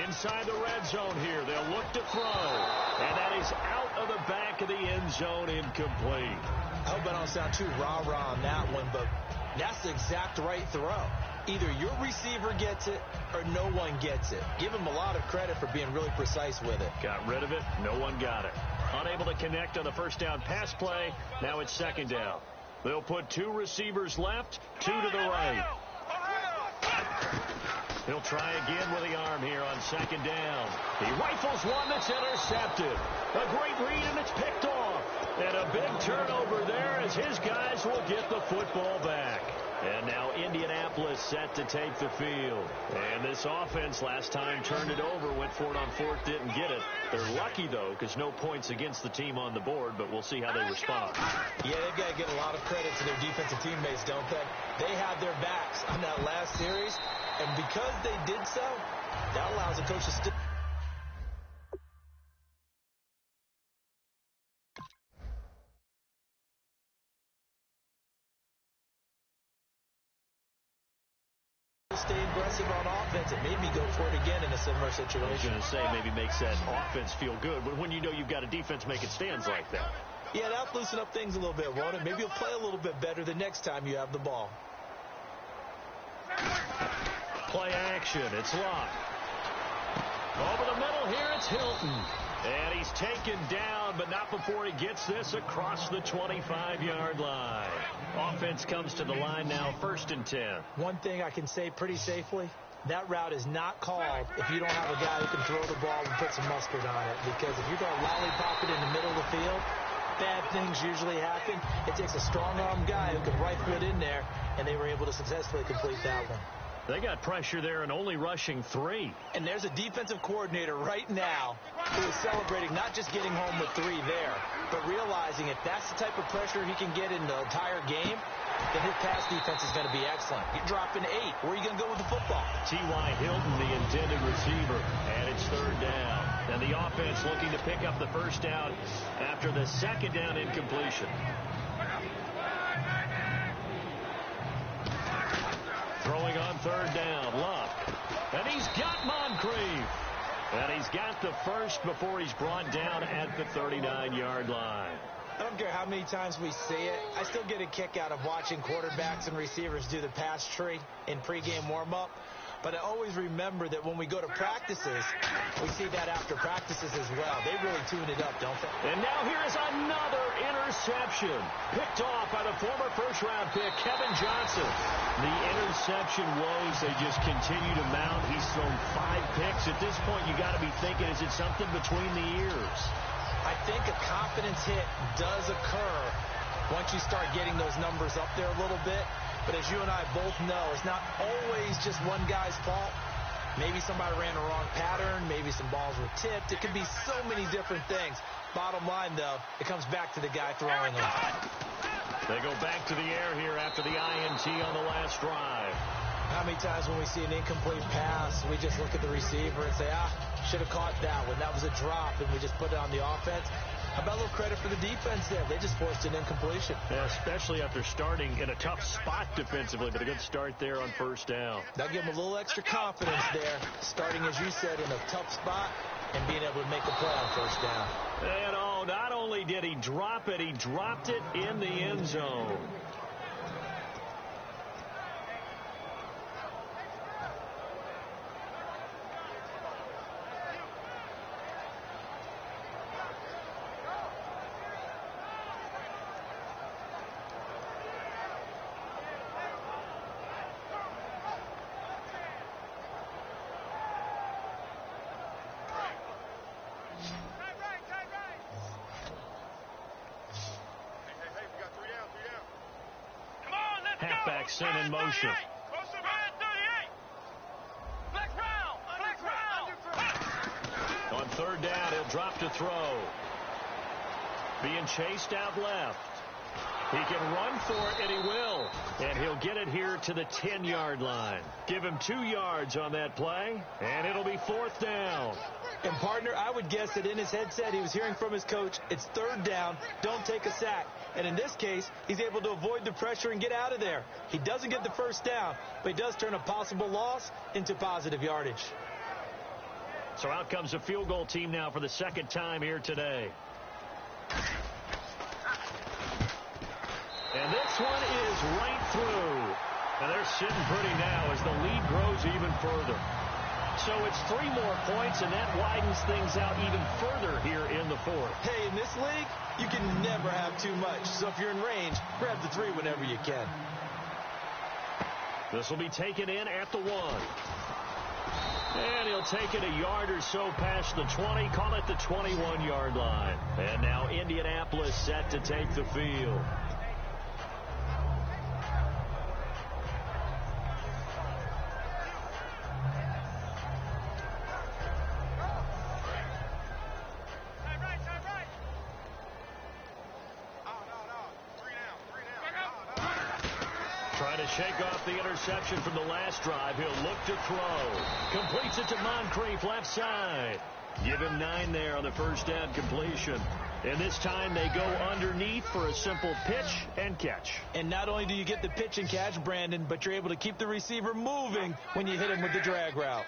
Inside the red zone here. They'll look to throw. And that is out of the back of the end zone, incomplete. I hope I don't sound too rah-rah on that one, but that's the exact right throw. Either your receiver gets it or no one gets it. Give him a lot of credit for being really precise with it. Got rid of it. No one got it. Unable to connect on the first down pass play. Now it's 2nd down. They'll put 2 receivers left, 2 to the right. He'll try again with the arm here on 2nd down. He rifles one that's intercepted. A great read, and it's picked off. And a big turnover there as his guys will get the football back. And now Indianapolis set to take the field. And this offense last time turned it over, went for it on 4th, didn't get it. They're lucky, though, because no points against the team on the board, but we'll see how they respond. Yeah, they've got to get a lot of credit to their defensive teammates, don't they? They had their backs on that last series, and because they did so, that allows the coach to still. Stay aggressive on offense. It made me go for it again in a similar situation. I was going to say maybe makes that offense feel good, but when you know you've got a defense making stands like that. Yeah, that'll loosen up things a little bit, won't it? Maybe you'll play a little bit better the next time you have the ball. Play action. It's locked. Over the middle here, it's Hilton. And he's taken down, but not before he gets this across the 25-yard line. Offense comes to the line now, 1st and 10. One thing I can say pretty safely, that route is not called if you don't have a guy who can throw the ball and put some mustard on it. Because if you're going to lollipop it in the middle of the field, bad things usually happen. It takes a strong-arm guy who can rifle it in there, and they were able to successfully complete that one. They got pressure there and only rushing 3. And there's a defensive coordinator right now who is celebrating not just getting home with 3 there, but realizing if that's the type of pressure he can get in the entire game, then his pass defense is going to be excellent. You're dropping 8. Where are you going to go with the football? T.Y. Hilton, the intended receiver, and it's 3rd down. And the offense looking to pick up the first down after the 2nd down incompletion. Throwing on 3rd down, Luck. And he's got Moncrief. And he's got the first before he's brought down at the 39-yard line. I don't care how many times we see it. I still get a kick out of watching quarterbacks and receivers do the pass tree in pregame warm-up. But I always remember that when we go to practices, we see that after practices as well. They really tune it up, don't they? And now here is another interception. Picked off by the former first-round pick, Kevin Johnson. The interception woes, they just continue to mount. He's thrown 5 picks. At this point, you got to be thinking, is it something between the ears? I think a confidence hit does occur once you start getting those numbers up there a little bit. But as you and I both know, it's not always just one guy's fault. Maybe somebody ran the wrong pattern. Maybe some balls were tipped. It could be so many different things. Bottom line, though, it comes back to the guy throwing them. They go back to the air here after the INT on the last drive. How many times when we see an incomplete pass, we just look at the receiver and say, should have caught that one. That was a drop, and we just put it on the offense. How about a little credit for the defense there? They just forced an incompletion. Yeah, especially after starting in a tough spot defensively, but a good start there on first down. That'll give them a little extra confidence there, starting, as you said, in a tough spot and being able to make the play on first down. And not only did he drop it, he dropped it in the end zone. Halfback sent in motion. On third down, he'll drop to throw. Being chased out left. He can run for it, and he will. And he'll get it here to the 10-yard line. Give him 2 yards on that play, and it'll be fourth down. And, partner, I would guess that in his headset he was hearing from his coach, it's third down, don't take a sack. And in this case, he's able to avoid the pressure and get out of there. He doesn't get the first down, but he does turn a possible loss into positive yardage. So out comes the field goal team now for the second time here today. And this one is right through. And they're sitting pretty now as the lead grows even further. So it's 3 more points, and that widens things out even further here in the fourth. Hey, in this league, you can never have too much. So if you're in range, grab the 3 whenever you can. This will be taken in at the 1. And he'll take it a yard or so past the 20, call it the 21-yard line. And now Indianapolis set to take the field. Trying to shake off the interception from the last drive. He'll look to throw. Completes it to Moncrief, left side. Give him 9 there on the first down completion. And this time they go underneath for a simple pitch and catch. And not only do you get the pitch and catch, Brandon, but you're able to keep the receiver moving when you hit him with the drag route.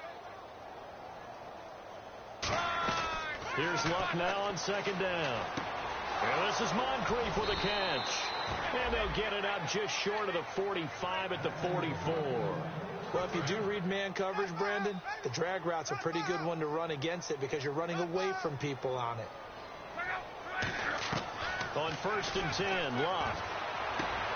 Here's Luck now on second down. And this is Moncrief with a catch. And they'll get it up just short of the 45 at the 44. Well, if you do read man coverage, Brandon, the drag route's a pretty good one to run against it because you're running away from people on it. On first and 10, Luck.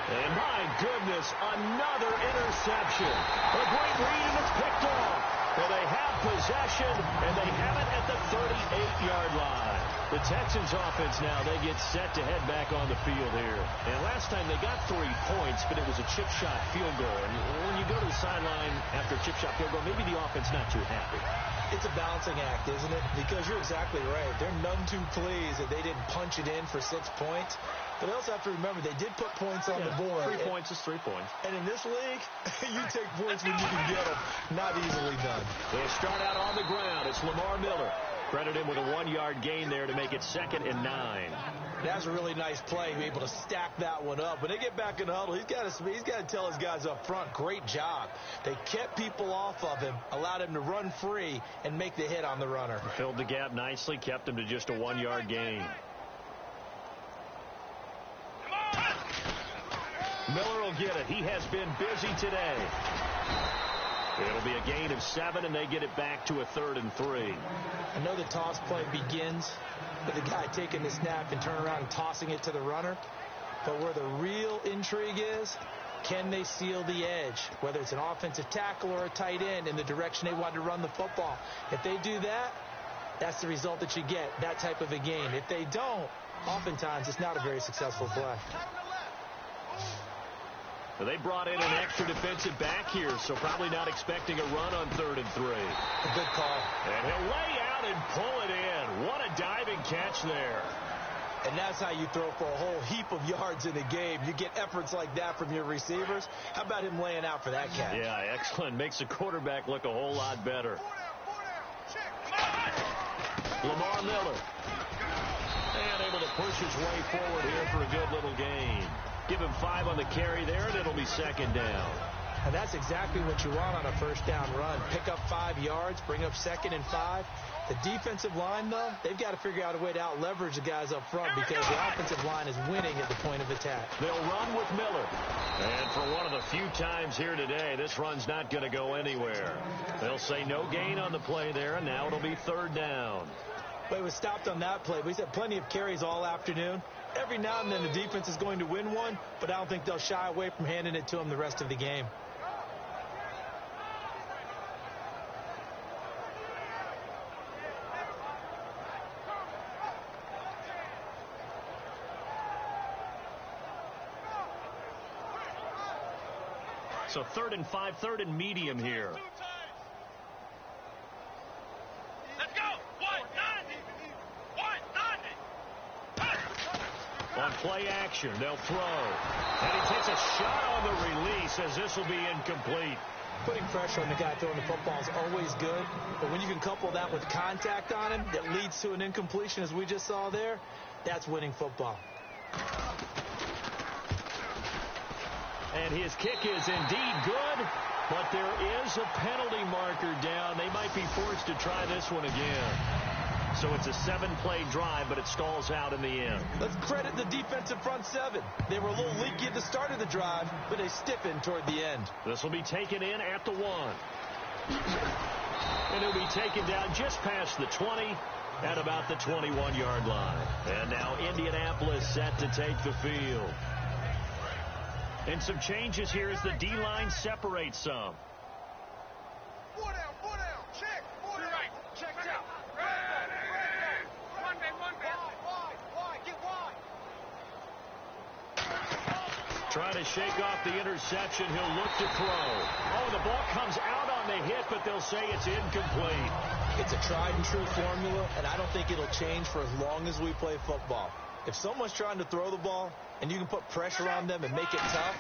And my goodness, another interception. A great read, and it's picked off. Well, they have possession, and they have it at the 38-yard line. The Texans offense now, they get set to head back on the field here. And last time they got 3 points, but it was a chip shot field goal. And when you go to the sideline after a chip shot field goal, maybe the offense not too happy. It's a balancing act, isn't it? Because you're exactly right. They're none too pleased that they didn't punch it in for 6 points. But they also have to remember they did put points on the board. 3 points is 3 points. And in this league, you take points when you can get them. Not easily done. They'll start out on the ground. It's Lamar Miller. Credit him with a 1-yard gain there to make it 2nd and 9. That's a really nice play, be able to stack that one up. When they get back in the huddle, he's got to tell his guys up front, great job. They kept people off of him, allowed him to run free, and make the hit on the runner. Filled the gap nicely, kept him to just a 1-yard gain. Miller will get it. He has been busy today. It'll be a gain of 7, and they get it back to a 3rd and 3. I know the toss play begins with the guy taking the snap and turning around and tossing it to the runner. But where the real intrigue is, can they seal the edge, whether it's an offensive tackle or a tight end, in the direction they want to run the football? If they do that, that's the result that you get, that type of a gain. If they don't, oftentimes it's not a very successful play. Well, they brought in an extra defensive back here, so probably not expecting a run on 3rd and 3. A good call. And he'll lay out and pull it in. What a diving catch there. And that's how you throw for a whole heap of yards in a game. You get efforts like that from your receivers. How about him laying out for that catch? Yeah, excellent. Makes the quarterback look a whole lot better. Lamar Miller. And able to push his way forward here for a good little gain. Give him 5 on the carry there, and it'll be second down. And that's exactly what you want on a first down run. Pick up 5 yards, bring up 2nd and 5. The defensive line, though, they've got to figure out a way to out-leverage the guys up front because the offensive line is winning at the point of attack. They'll run with Miller. And for one of the few times here today, this run's not going to go anywhere. They'll say no gain on the play there, and now it'll be 3rd down. But it was stopped on that play. We've had plenty of carries all afternoon. Every now and then the defense is going to win one, but I don't think they'll shy away from handing it to them the rest of the game. So 3rd and 5, 3rd and medium here. Let's go. 190. 190. On play action, they'll throw. And he takes a shot on the release as this will be incomplete. Putting pressure on the guy throwing the football is always good, but when you can couple that with contact on him that leads to an incompletion as we just saw there, that's winning football. And his kick is indeed good, but there is a penalty marker down. They might be forced to try this one again. So it's a 7-play drive, but it stalls out in the end. Let's credit the defensive front 7. They were a little leaky at the start of the drive, but they stiffened toward the end. This will be taken in at the 1. And it'll be taken down just past the 20 at about the 21-yard line. And now Indianapolis set to take the field. And some changes here as the D-line separates some. 4 down. Check. 4 down. Right. Checked out. One man. Wide. Get wide. Trying to shake off the interception. He'll look to throw. Oh, the ball comes out on the hit, but they'll say it's incomplete. It's a tried-and-true formula, and I don't think it'll change for as long as we play football. If someone's trying to throw the ball and you can put pressure on them and make it tough,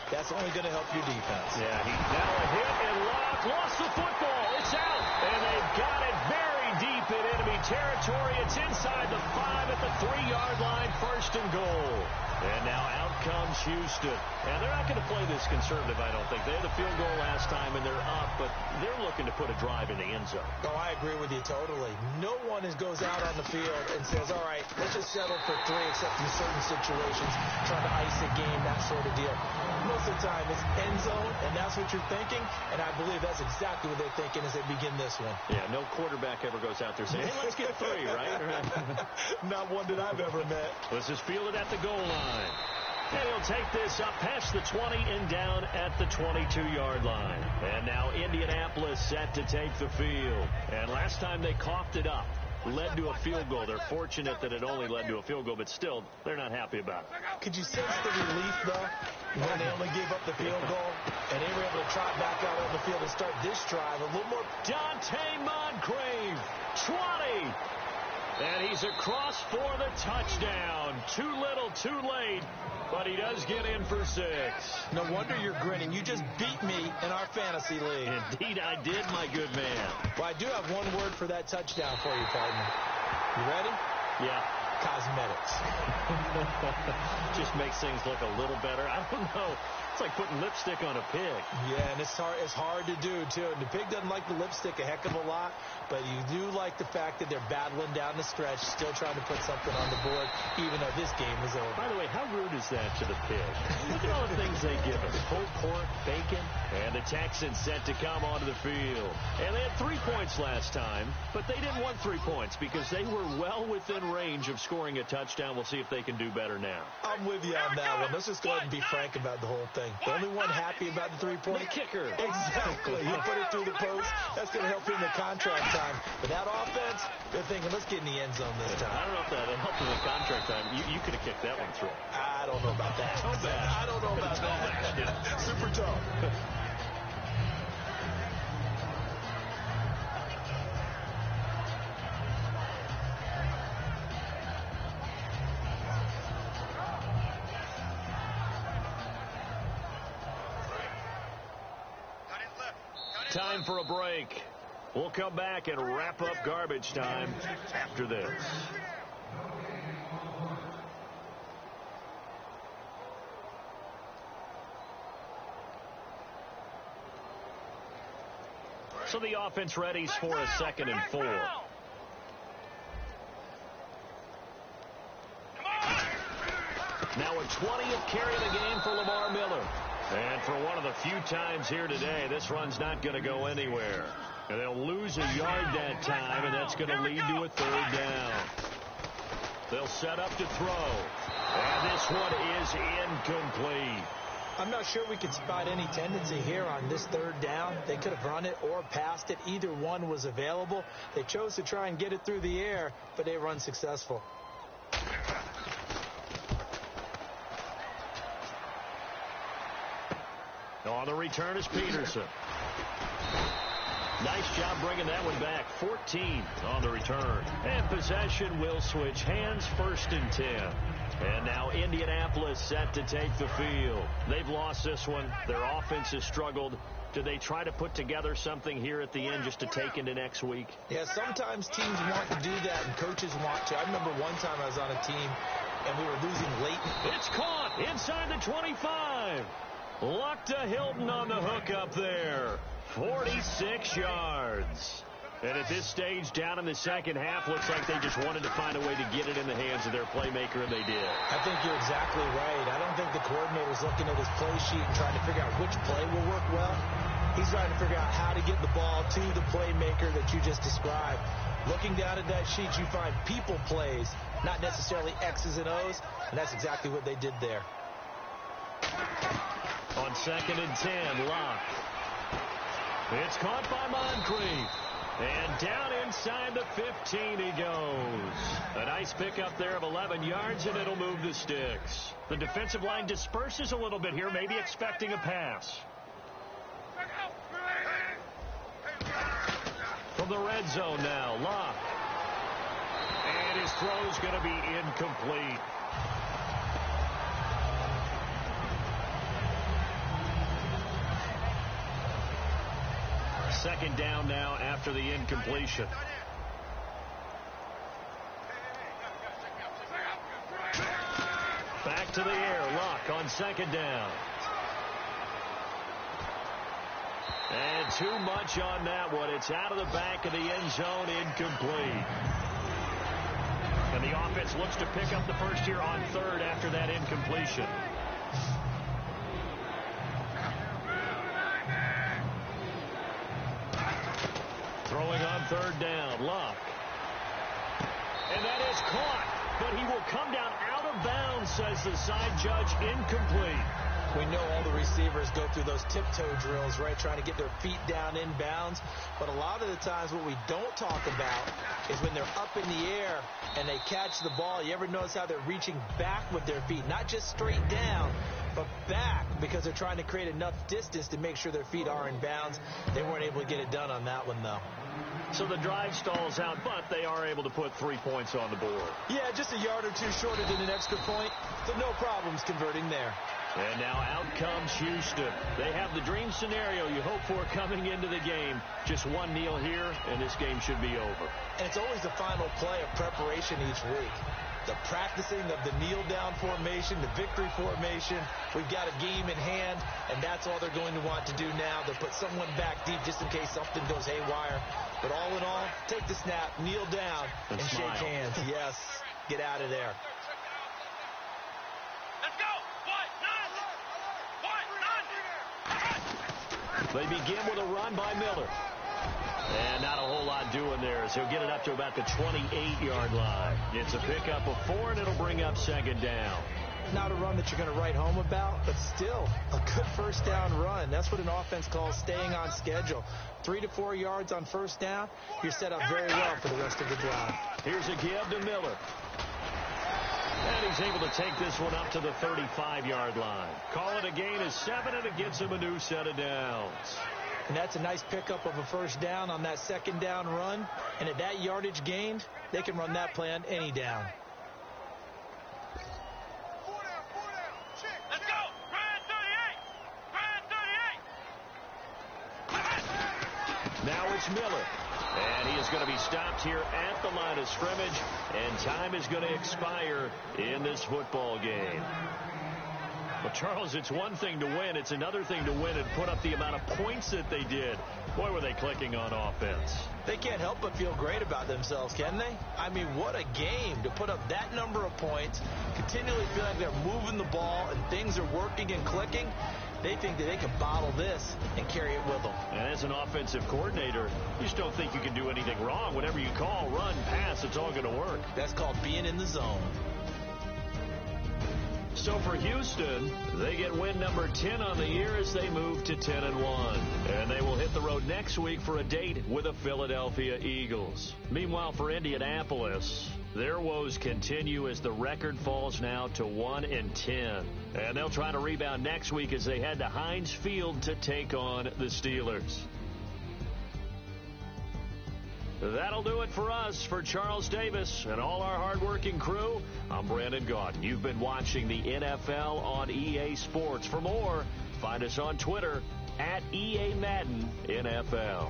that's only going to help your defense. Yeah, now a hit and lost the football. It's out, and they've got it very deep in enemy territory. It's inside the 5 at the 3-yard line, 1st and goal. And now out comes Houston. And they're not going to play this conservative, I don't think. They had the field goal last time, and they're up, but they're looking to put a drive in the end zone. Oh, I agree with you totally. No one goes out on the field and says, all right, let's just settle for 3, except in certain situations, trying to ice a game, that sort of deal. Most of the time, it's end zone, and that's what you're thinking, and I believe that's exactly what they're thinking as they begin this one. Yeah, no quarterback ever goes out there saying, hey, let's get 3, right? Not one that I've ever met. Let's just field it at the goal line. And he'll take this up past the 20 and down at the 22-yard line. And now Indianapolis set to take the field. And last time they coughed it up, led to a field goal. They're fortunate that it only led to a field goal, but still, they're not happy about it. Could you sense the relief, though, when they only gave up the field goal, and they were able to trot back out on the field and start this drive a little more? Dante Moncrief, 20. And he's across for the touchdown. Too little, too late, but he does get in for 6. No wonder you're grinning. You just beat me in our fantasy league. Indeed, I did, my good man. Well, I do have one word for that touchdown for you, partner. You ready? Yeah. Cosmetics. Just makes things look a little better. I don't know. It's like putting lipstick on a pig. Yeah, and it's hard to do, too. And the pig doesn't like the lipstick a heck of a lot, but you do like the fact that they're battling down the stretch, still trying to put something on the board, even though this game is over. By the way, how rude is that to the pig? Look at all the things they give us. Pulled pork, bacon, and the Texans set to come onto the field. And they had 3 points last time, but they didn't want 3 points because they were well within range of scoring a touchdown. We'll see if they can do better now. I'm with you on that one. Let's just go ahead and be frank about the whole thing. The only one happy about the 3-point The kicker. Exactly. He put it through the post. That's going to help him in the contract time. But that offense, they're thinking, let's get in the end zone this time. I don't know if that helped in the contract time. You could have kicked that one through. I don't know about that. I don't know about that. Super tough. Time for a break. We'll come back and wrap up garbage time after this. So the offense readies for a 2nd and 4. Now a 20th carry of the game for Lamar Miller. And for one of the few times here today, this run's not going to go anywhere. And they'll lose a yard that time, and that's going to lead to a 3rd down. They'll set up to throw. And this one is incomplete. I'm not sure we could spot any tendency here on this 3rd down. They could have run it or passed it. Either one was available. They chose to try and get it through the air, but they were unsuccessful. On the return is Peterson. Nice job bringing that one back. 14 on the return. And possession will switch hands, 1st and 10. And now Indianapolis set to take the field. They've lost this one. Their offense has struggled. Do they try to put together something here at the end just to take into next week? Yeah, sometimes teams want to do that and coaches want to. I remember one time I was on a team and we were losing late. It's caught inside the 25. Luck to Hilton on the hook up there. 46 yards. And at this stage, down in the second half, looks like they just wanted to find a way to get it in the hands of their playmaker, and they did. I think you're exactly right. I don't think the coordinator's looking at his play sheet and trying to figure out which play will work well. He's trying to figure out how to get the ball to the playmaker that you just described. Looking down at that sheet, you find people plays, not necessarily X's and O's, and that's exactly what they did there. On 2nd and 10, Locke. It's caught by Moncrief. And down inside the 15 he goes. A nice pickup there of 11 yards, and it'll move the sticks. The defensive line disperses a little bit here, maybe expecting a pass. From the red zone now, Locke. And his throw's going to be incomplete. Second down now after the incompletion. Back to the air. Luck on 2nd down. And too much on that one. It's out of the back of the end zone, incomplete. And the offense looks to pick up the first here on 3rd after that incompletion. Throwing on 3rd down, Luck. And that is caught, but he will come down out of bounds, says the side judge, incomplete. We know all the receivers go through those tiptoe drills, right, trying to get their feet down in bounds. But a lot of the times what we don't talk about is when they're up in the air and they catch the ball. You ever notice how they're reaching back with their feet, not just straight down, but back, because they're trying to create enough distance to make sure their feet are in bounds. They weren't able to get it done on that one, though. So the drive stalls out, but they are able to put 3 points on the board. Yeah, just a yard or two shorter than an extra point, so no problems converting there. And now out comes Houston. They have the dream scenario you hope for coming into the game. Just one kneel here, and this game should be over. And it's always the final play of preparation each week. The practicing of the kneel-down formation, the victory formation. We've got a game in hand, and that's all they're going to want to do now. They'll put someone back deep just in case something goes haywire. But all in all, take the snap, kneel down, and shake hands. Yes, get out of there. Let's go! They begin with a run by Miller. And not a whole lot doing there, as he'll get it up to about the 28-yard line. It's a pickup of 4, and it'll bring up 2nd down. Not a run that you're going to write home about, but still a good first down run. That's what an offense calls staying on schedule. 3 to 4 yards on first down, you're set up very well for the rest of the drive. Here's a give to Miller. And he's able to take this one up to the 35-yard line. Call it a gain of 7, and it gets him a new set of downs. And that's a nice pickup of a first down on that 2nd down run. And at that yardage gained, they can run that play on any down. Let's go! Ryan 38! Ryan 38! It's Miller. And he is going to be stopped here at the line of scrimmage, and time is going to expire in this football game. Well, Charles, it's one thing to win. It's another thing to win and put up the amount of points that they did. Boy, were they clicking on offense. They can't help but feel great about themselves, can they? I mean, what a game to put up that number of points, continually feel like they're moving the ball and things are working and clicking. They think that they can bottle this and carry it with them. And as an offensive coordinator, you just don't think you can do anything wrong. Whatever you call, run, pass, it's all going to work. That's called being in the zone. So for Houston, they get win number 10 on the year as they move to 10-1. And they will hit the road next week for a date with the Philadelphia Eagles. Meanwhile, for Indianapolis, their woes continue as the record falls now to 1-10. And they'll try to rebound next week as they head to Heinz Field to take on the Steelers. That'll do it for us. For Charles Davis and all our hardworking crew, I'm Brandon Gaudin. You've been watching the NFL on EA Sports. For more, find us on Twitter at EA Madden NFL.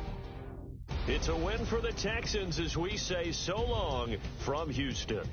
It's a win for the Texans as we say so long from Houston.